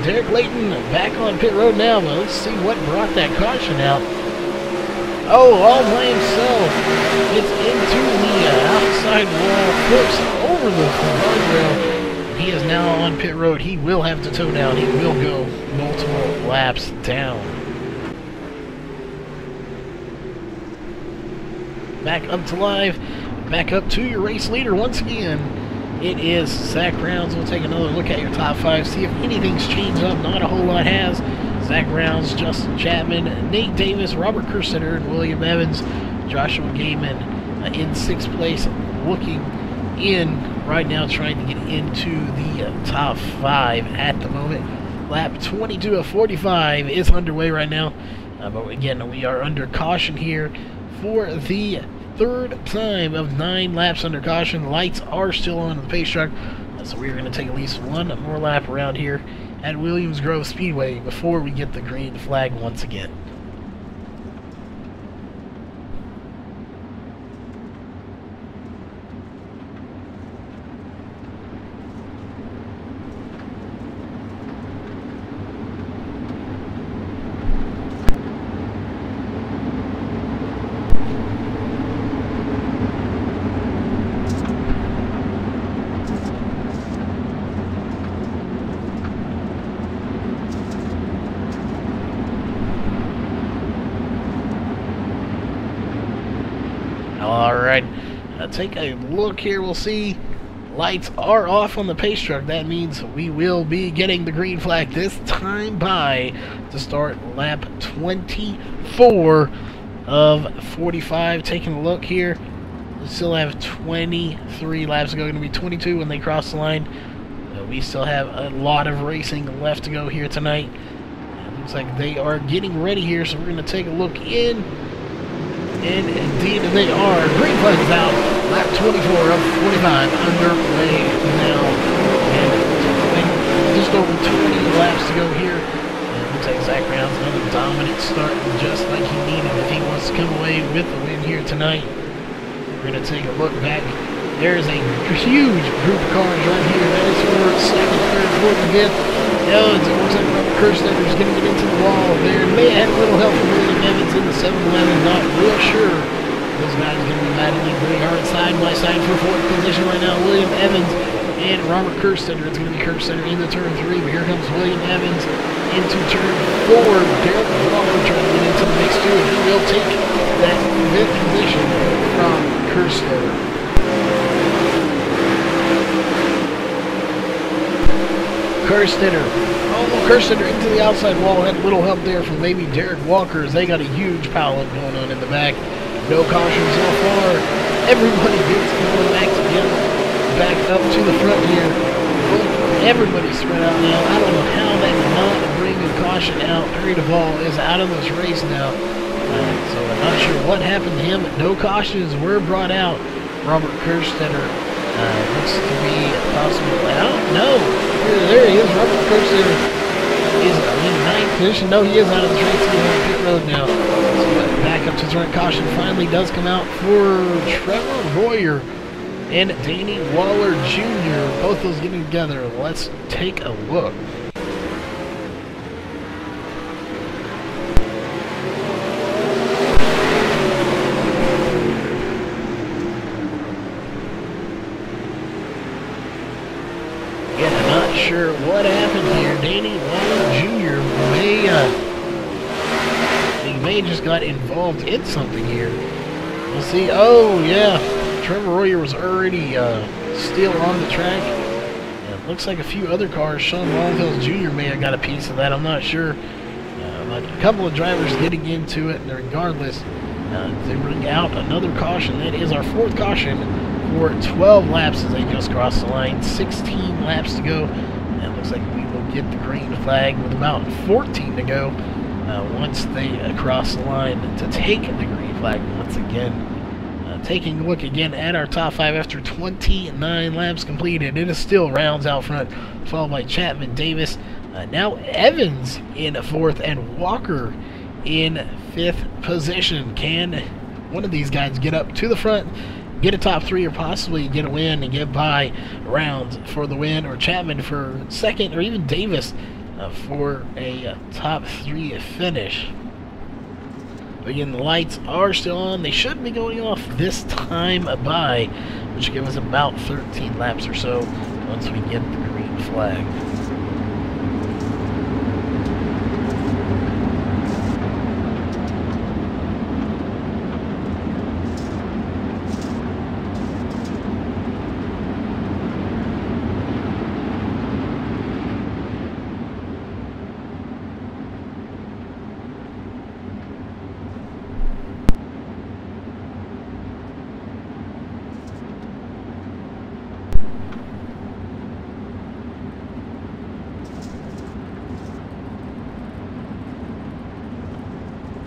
Derek Layton back on pit road now, but let's see what brought that caution out. Oh, all by himself. It's into the outside wall, flips over the guardrail. He is now on pit road. He will have to tow down. He will go multiple laps down. Back up to live. Back up to your race leader once again. It is Zach Rounds. We'll take another look at your top 5, see if anything's changed up. Not a whole lot has. Zach Rounds, Justin Chapman, Nate Davis, Robert Kerstetter, and William Evans. Joshua Gaiman in 6th place, looking in right now, trying to get into the top 5 at the moment. Lap 22 of 45 is underway right now. But again, we are under caution here for the 3rd time of 9 laps under caution. Lights are still on the pace truck, so we're going to take at least one more lap around here at Williams Grove Speedway before we get the green flag once again. Alright, take a look here. We'll see lights are off on the pace truck. That means we will be getting the green flag this time by to start lap 24 of 45. Taking a look here, we still have 23 laps to go. Going to be 22 when they cross the line. We still have a lot of racing left to go here tonight. Looks like they are getting ready here, so we're going to take a look in. And indeed they are. Green flag is out. Lap 24 of 45 underway now. And just over 20 laps to go here. And it looks like Zach Brown's another dominant start, just like he needed if he wants to come away with the win here tonight. We're going to take a look back. There's a huge group of cars right here. That is for second, third, fourth, and fifth. It looks like Robert Kirstetter is going to get into the wall there. May have had a little help from William Evans in the 7-11. Not real sure. Those guys are going to be battling pretty hard side by side for fourth position right now. William Evans and Robert Kirstetter. It's going to be Kirstetter into turn 3. But here comes William Evans into turn 4. Derek Walker trying to get into the mix too. He will take that 5th position from Kirstetter. Kirstetter into the outside wall. Had a little help there from maybe Derek Walker as they got a huge pileup going on in the back. No cautions so far. Everybody gets going back together, back up to the front here. Everybody's spread out now. I don't know how they did not bring a caution out. Perry Duvall is out of this race now. So I'm not sure what happened to him. No cautions were brought out. Robert Kirstetter looks to be possible out. No. There he is. Robert Kirstetter is in 9th position. No, he is out of the race. He's on pit road now. So back up to the front. Caution finally does come out for Trevor Royer and Danny Waller Jr. Both those getting together. Let's take a look. Sure what happened here. Danny Waller Jr. may just got involved in something here. We'll see. Oh yeah, Trevor Royer was already still on the track. And it looks like a few other cars. Sean Longfield Jr. may have got a piece of that. I'm not sure. But a couple of drivers getting into it. And regardless, they bring out another caution. That is our 4th caution for 12 laps as they just crossed the line. 16 laps to go. And it looks like we will get the green flag with about 14 to go once they cross the line to take the green flag once again. Taking a look again at our top 5 after 29 laps completed. It is still Rounds out front, followed by Chapman, Davis, now Evans in 4th, and Walker in 5th position. Can one of these guys get up to the front, get a top 3, or possibly get a win and get by Rounds for the win, or Chapman for 2nd, or even Davis for a top 3 finish? Again, the lights are still on. They should be going off this time by, which should give us about 13 laps or so once we get the green flag.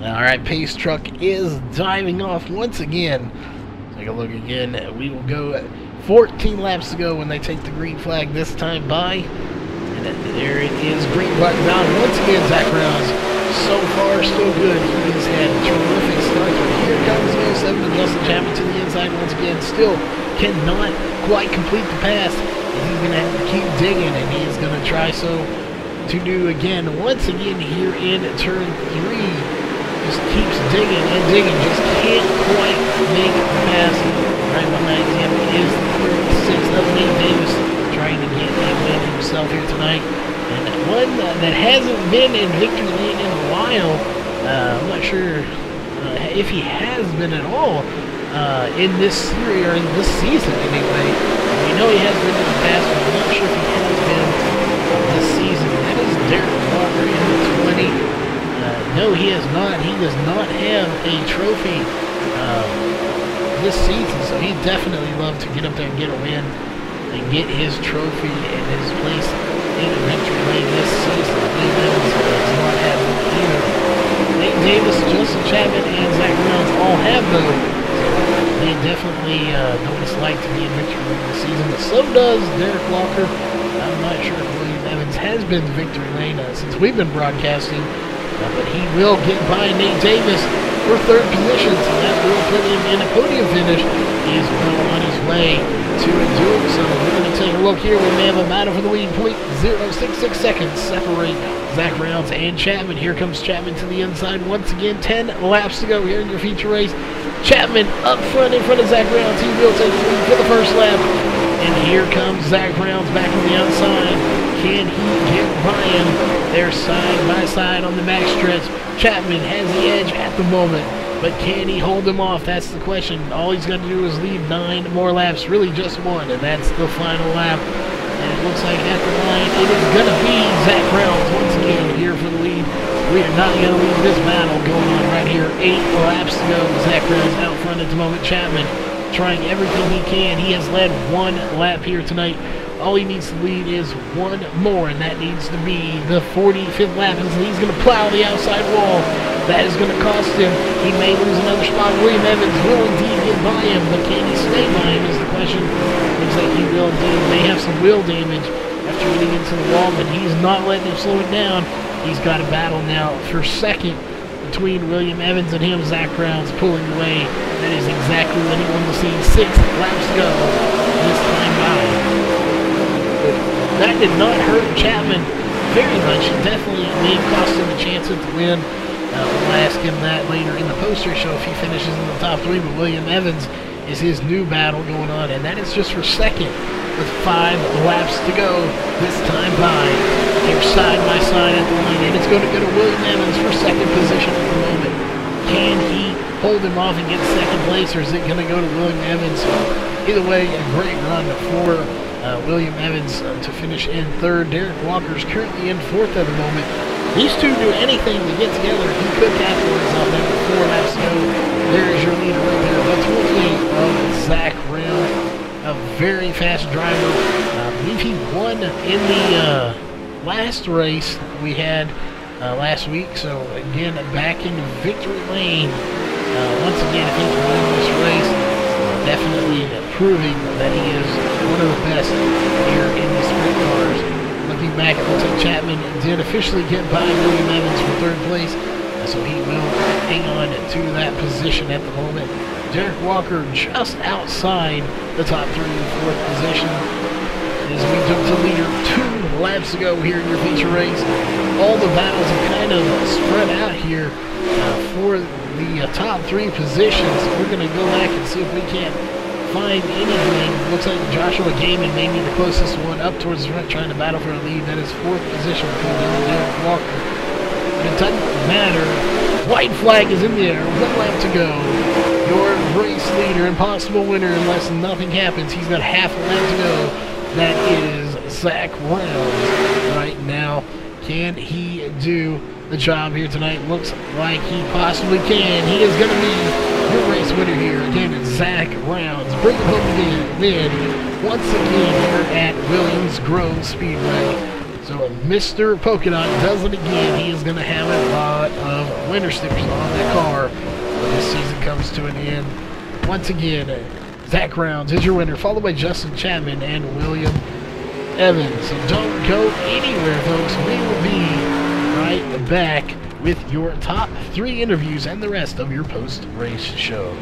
Alright, pace truck is diving off once again. Take a look again. We will go 14 laps to go when they take the green flag this time by. And there it is, green flag down. Once again, Zach Brown's so far still good. He has had a terrific start. Here comes 07 and Justin Chapman to the inside once again. Still cannot quite complete the pass. He's going to have to keep digging, and he is going to try so to do again. Once again here in turn 3. Just keeps digging and digging, just can't quite make the pass. Right behind him is the 36th of Nate Davis, trying to get a win himself here tonight. And one that hasn't been in victory lane in a while. I'm not sure if he has been at all in this series, or in this season anyway. I mean, know he has been in the past, but I'm not sure if he has been this season. That is Derek Walker in the 20. No, he has not. He does not have a trophy this season, so he'd definitely love to get up there and get a win and get his trophy and his place in a victory lane this season. William Evans does not have one either. Nate Davis, Justin Chapman, and Zach Reynolds all have those. They definitely know what it's like to be in victory lane this season, but so does Derek Walker. I'm not sure if William Evans has been in victory lane since we've been broadcasting, but he will get by Nate Davis for third position, so that will put him in a podium finish. He is well on his way to doing so. We're going to take a look here. We may have a battle for the lead. 0.066 seconds separate Zach Reynolds and Chapman. Here comes Chapman to the inside once again. 10 laps to go here in your feature race. Chapman up front in front of Zach Reynolds. He will take the lead for the first lap. And here comes Zach Reynolds back on the outside. Can he get by him? They're side by side on the max stretch. Chapman has the edge at the moment, but can he hold him off? That's the question. All he's got to do is lead 9 more laps, really just one, and that's the final lap. And it looks like at the line, it is going to be Zach Reynolds once again here for the lead. We are not going to leave this battle going on right here. 8 laps to go. Zach Reynolds out front at the moment. Chapman trying everything he can. He has led 1 lap here tonight. All he needs to lead is 1 more, and that needs to be the 45th lap. And he's going to plow the outside wall. That is going to cost him. He may lose another spot. William Evans will indeed get by him, but can he stay by him is the question. Looks like he will indeed. May have some wheel damage after getting into the wall, but he's not letting him slow it down. He's got a battle now for second between William Evans and him. Zach Reynolds pulling away. That is exactly what he wanted to see. 6 laps to go this time by. That did not hurt Chapman very much. It definitely may have cost him a chance at the win. We'll ask him that later in the poster show if he finishes in the top 3. But William Evans is his new battle going on, and that is just for second with 5 laps to go this time by. They're side by side at the line, and it's going to go to William Evans for second position at the moment. Can he hold him off and get second place, or is it going to go to William Evans? Either way, a great run for William Evans to finish in third. Derek Walker's currently in fourth at the moment. These two do anything to get together. He could capitalize on that with 4 laps to go. There is your leader right there. That's 28 of Zach Reynolds, a very fast driver. I believe he won in the last race we had last week. So again, back in victory lane. Once again, I think he won this race. Definitely proving that he is one of the best here in the sprint cars. Looking back, it looks like Chapman did officially get by William Evans for third place, so he will hang on to that position at the moment. Derek Walker just outside the top 3 in 4th position. As we jump to leader, 2 laps to go here in your feature race. All the battles are kind of spread out here for the top 3 positions. We're going to go back and see if we can't find anything. Looks like Joshua Gaiman may be the closest one up towards the front, trying to battle for a lead. That is 4th position for Derek Walker. But it doesn't matter. White flag is in the air. 1 lap to go. Your race leader and possible winner, unless nothing happens. He's got half a lap to go. That is Zach Reynolds right now. Can he do the job here tonight? Looks like he possibly can. He is going to be your race winner here. Again, it's Zach Reynolds. Bring him home again. Then, once again, here at Williams Grove Speedway. So, Mr. Polka Dot does it again. He is going to have a lot of winter stickers on that car when this season comes to an end. Once again, Zach Reynolds is your winner, followed by Justin Chapman and William Evans. So don't go anywhere, folks. We will be right back with your top 3 interviews and the rest of your post-race show.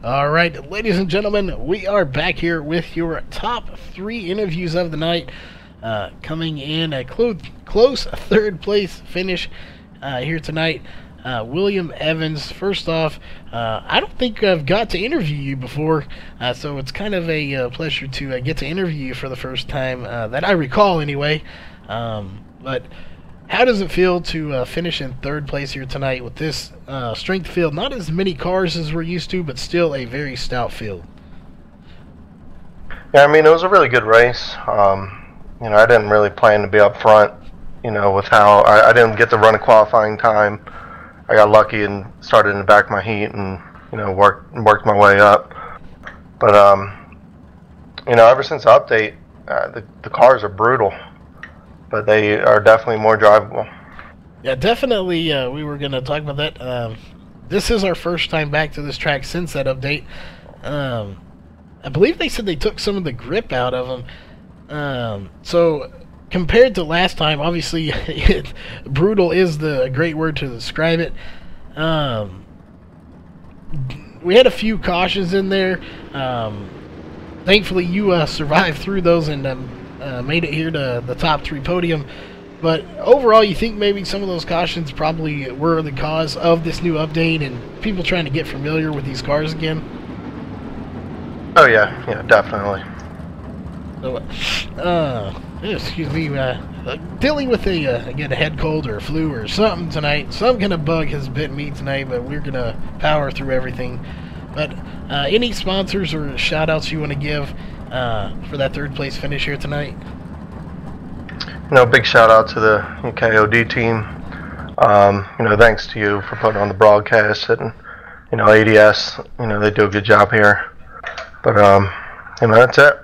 All right, ladies and gentlemen, we are back here with your top 3 interviews of the night. Coming in a close third place finish here tonight. William Evans, first off, I don't think I've got to interview you before, so it's kind of a pleasure to get to interview you for the first time that I recall anyway. But how does it feel to finish in third place here tonight with this strength field? Not as many cars as we're used to, but still a very stout field. Yeah, I mean, it was a really good race. You know, I didn't really plan to be up front, you know, with how I didn't get to run a qualifying time. I got lucky and started in the back of my heat and, you know, worked my way up. But, you know, ever since the update, the cars are brutal. But they are definitely more drivable. Yeah, definitely. We were going to talk about that. This is our first time back to this track since that update. I believe they said they took some of the grip out of them. So compared to last time, obviously, brutal is the great word to describe it. We had a few cautions in there. Thankfully, you survived through those and made it here to the top 3 podium. But overall, you think maybe some of those cautions probably were the cause of this new update and people trying to get familiar with these cars again? Oh yeah, definitely. So, excuse me, dealing with again, a head cold or a flu or something tonight. Some kind of bug has bit me tonight, but we're gonna power through everything. But any sponsors or shout outs you want to give for that third place finish here tonight? You know, big shout out to the KOD team. You know, thanks to you for putting on the broadcast, and you know, ADS. You know, they do a good job here. But you know, that's it.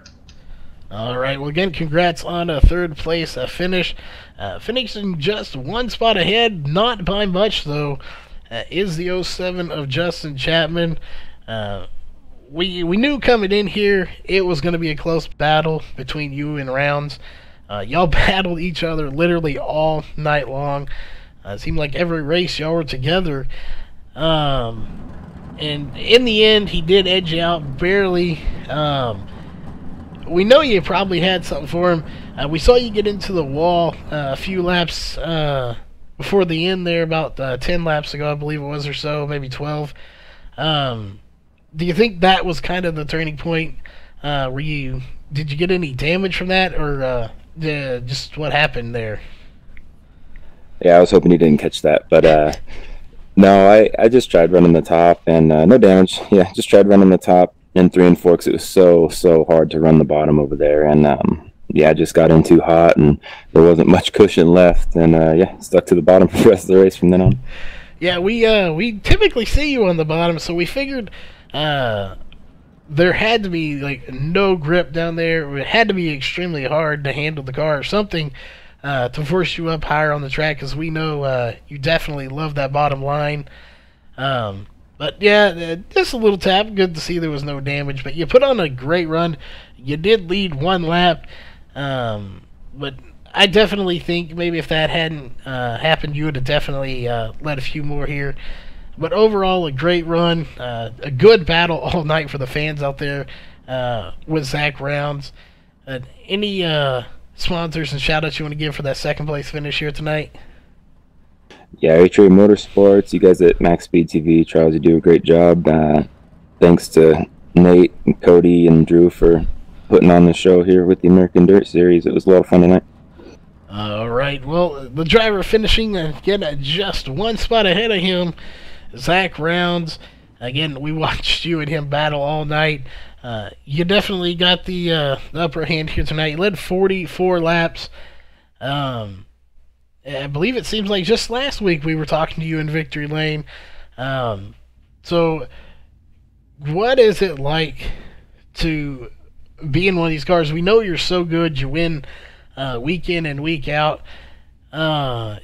All right. Well, again, congrats on a third place finish. Finishing just 1 spot ahead, not by much though, is the 07 of Justin Chapman. We knew coming in here it was going to be a close battle between you and Rounds. Y'all battled each other literally all night long. It seemed like every race y'all were together. And in the end, he did edge you out barely. We know you probably had something for him. We saw you get into the wall a few laps before the end there, about 10 laps ago, I believe it was, or so, maybe 12. Do you think that was kind of the turning point? Did you get any damage from that, or just what happened there? Yeah, I was hoping you didn't catch that, but no, I just tried running the top, and no damage. Yeah, just tried running the top in 3 and 4 because it was so hard to run the bottom over there, and yeah, I just got in too hot, and there wasn't much cushion left, and yeah, stuck to the bottom for the rest of the race from then on. Yeah, we typically see you on the bottom, so we figured there had to be like no grip down there. It had to be extremely hard to handle the car or something to force you up higher on the track, because we know you definitely love that bottom line. But yeah, just a little tap. Good to see there was no damage, but you put on a great run. You did lead 1 lap, but I definitely think maybe if that hadn't happened, you would have definitely led a few more here. But overall, a great run, a good battle all night for the fans out there with Zach Rounds. Any sponsors and shout-outs you want to give for that second place finish here tonight? Yeah, HRA Motorsports, you guys at MaxSpeedTV, Charles, you do a great job. Thanks to Nate and Cody and Drew for putting on the show here with the American Dirt Series. It was a lot of fun tonight. All right, well, the driver finishing again just 1 spot ahead of him, Zach Rounds. Again, we watched you and him battle all night. You definitely got the upper hand here tonight. You led 44 laps. I believe it seems like just last week we were talking to you in Victory Lane. So what is it like to be in one of these cars? We know you're so good. You win week in and week out.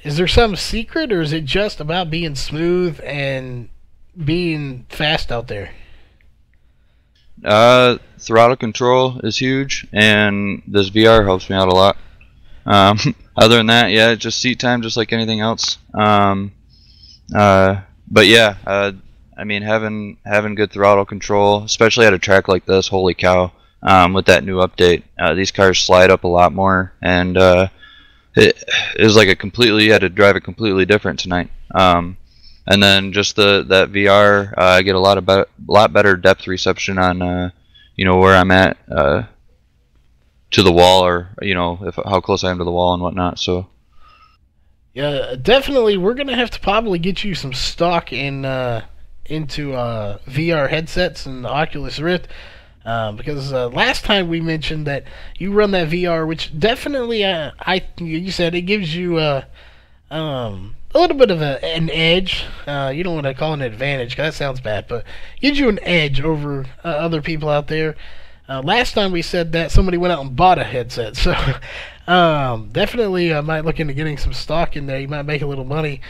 Is there some secret, or is it just about being smooth and being fast out there? Throttle control is huge, and this VR helps me out a lot. Other than that, yeah, just seat time, just like anything else. But yeah, I mean, having good throttle control, especially at a track like this, holy cow! With that new update, these cars slide up a lot more, and it was like you had to drive it completely different tonight. And then just that VR, I get a lot better depth reception on where I'm at to the wall, or how close I am to the wall and whatnot. So yeah, definitely we're gonna have to probably get you some stock into VR headsets and the Oculus Rift. Because last time we mentioned that you run that VR, which definitely you said it gives you a little bit of an edge. You don't want to call it an advantage, because that sounds bad, but gives you an edge over other people out there. Last time we said that somebody went out and bought a headset, so definitely might look into getting some stock in there. You might make a little money.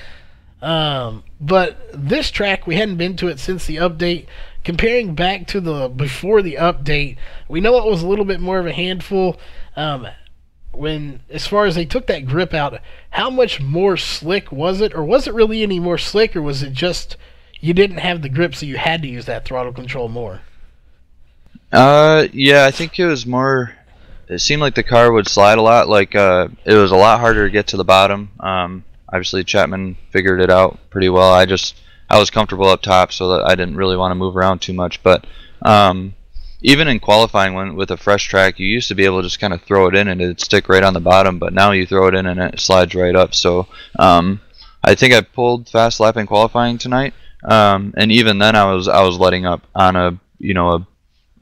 But this track, we hadn't been to it since the update. Comparing back to before the update, we know it was a little bit more of a handful. As far as they took that grip out, how much more slick was it? Or was it really any more slick, or was it just you didn't have the grip, so you had to use that throttle control more? Yeah, I think it was more. It seemed like the car would slide a lot. Like it was a lot harder to get to the bottom. Obviously, Chapman figured it out pretty well. I was comfortable up top, so that I didn't really want to move around too much. But even in qualifying, with a fresh track, you used to be able to just kind of throw it in and it'd stick right on the bottom. But now you throw it in and it slides right up. So I think I pulled fast lap in qualifying tonight, and even then I was letting up on a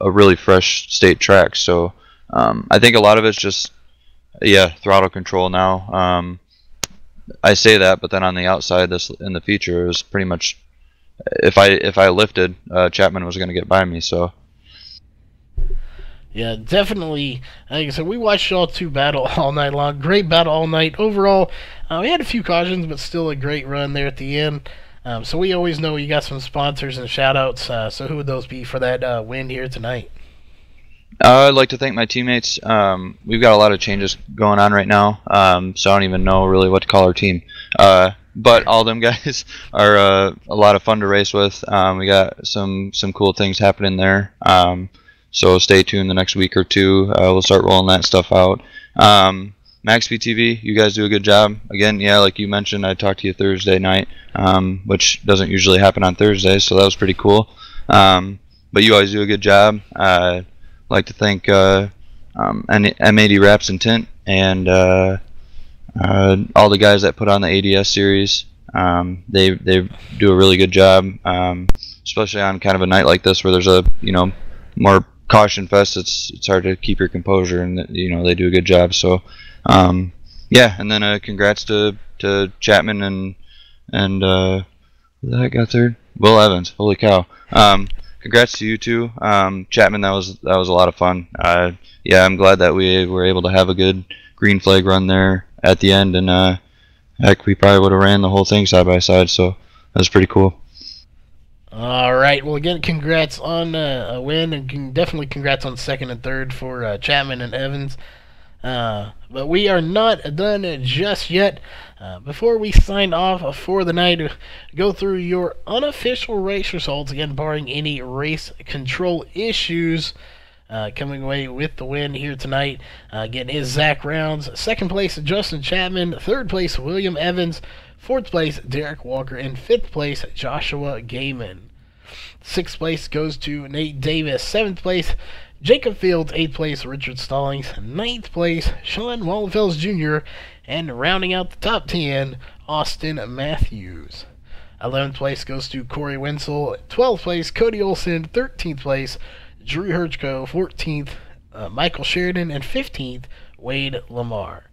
really fresh state track. So I think a lot of it's just throttle control now. I say that, but then on the outside, in the feature, it was pretty much if I lifted, Chapman was going to get by me. So yeah, definitely. Like I said, we watched y'all two battle all night long. Great battle all night. Overall, we had a few cautions, but still a great run there at the end. So we always know you got some sponsors and shout-outs. So who would those be for that win here tonight? I'd like to thank my teammates. We've got a lot of changes going on right now, so I don't even know really what to call our team. But all them guys are a lot of fun to race with. We got some cool things happening there. So stay tuned the next week or two. We'll start rolling that stuff out. MaxSpeedTV, you guys do a good job. Again, yeah, like you mentioned, I talked to you Thursday night, which doesn't usually happen on Thursdays, so that was pretty cool. But you always do a good job. Like to thank M80 Wraps and Tint and all the guys that put on the ADS series. They do a really good job, especially on kind of a night like this where there's a more caution fest. It's hard to keep your composure, and they do a good job. So yeah, and then congrats to Chapman and who the heck got third? Will Evans. Holy cow. Congrats to you two, Chapman. That was a lot of fun. Yeah, I'm glad that we were able to have a good green flag run there at the end, and heck, we probably would have ran the whole thing side by side. So that was pretty cool. All right. Well, again, congrats on a win, and definitely congrats on second and third for Chapman and Evans. But we are not done just yet. Before we sign off for the night, go through your unofficial race results, again, barring any race control issues. Coming away with the win here tonight, again, is Zach Rounds. Second place, Justin Chapman. Third place, William Evans. Fourth place, Derek Walker. And fifth place, Joshua Gaiman. Sixth place goes to Nate Davis. Seventh place, Jacob Fields. Eighth place, Richard Stallings. Ninth place, Sean Wallenfels Jr. And rounding out the top 10, Austin Matthews. 11th place goes to Corey Wenzel. 12th place, Cody Olson. 13th place, Drew Herchko. 14th, Michael Sheridan. And 15th, Wade Lamar.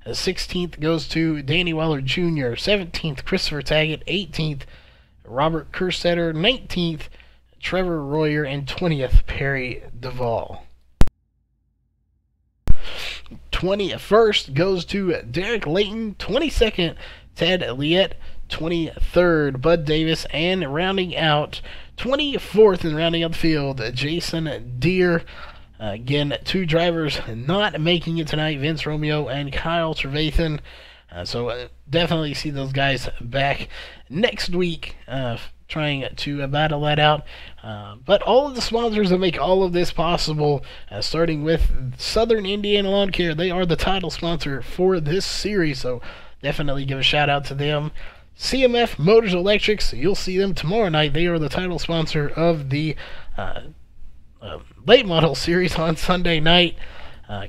16th goes to Danny Weller Jr. 17th, Christopher Taggett. 18th, Robert Kerstetter. 19th, Trevor Royer. And 20th, Perry Duvall. 21st goes to Derek Layton. 22nd, Ted Liette. 23rd, Bud Davis. And rounding out 24th and rounding out the field, Jason Deere. Again, two drivers not making it tonight, Vince Romeo and Kyle Trevathan. So definitely see those guys back next week trying to battle that out. But all of the sponsors that make all of this possible, starting with Southern Indiana Lawn Care, they are the title sponsor for this series, so definitely give a shout out to them. CMF Motors Electrics, you'll see them tomorrow night. They are the title sponsor of the late model series on Sunday night.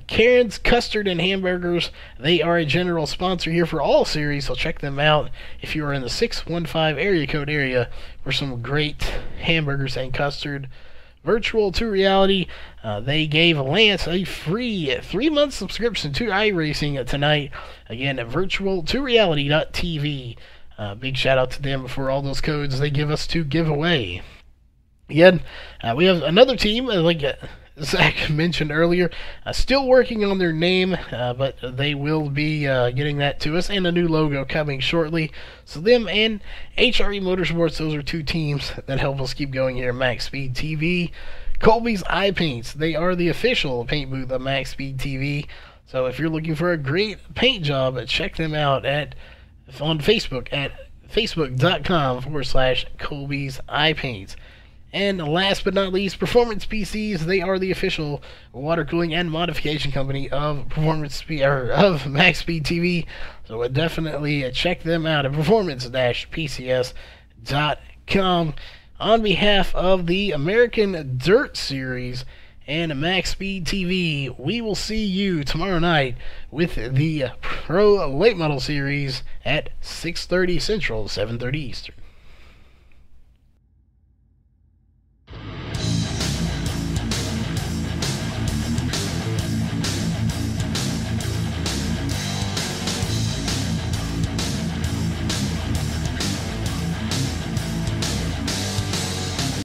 Karen's Custard and Hamburgers, they are a general sponsor here for all series, so check them out if you are in the 615 area code area for some great hamburgers and custard. Virtual to Reality, they gave Lance a free 3-month subscription to iRacing tonight. Again, at virtualtoreality.tv. Big shout out to them for all those codes they give us to give away. Again, we have another team, like Zach mentioned earlier, still working on their name, but they will be getting that to us, and a new logo coming shortly. So them and HRE Motorsports, those are two teams that help us keep going here at MaxSpeedTV. Colby's Eye Paints, they are the official paint booth of MaxSpeedTV. So if you're looking for a great paint job, check them out on Facebook at facebook.com/Colby's Eye Paints. And last but not least, Performance PCs. They are the official water cooling and modification company of MaxSpeedTV. So definitely check them out at performance-pcs.com. On behalf of the American Dirt Series and MaxSpeedTV, we will see you tomorrow night with the Pro Late Model Series at 6:30 Central, 7:30 Eastern.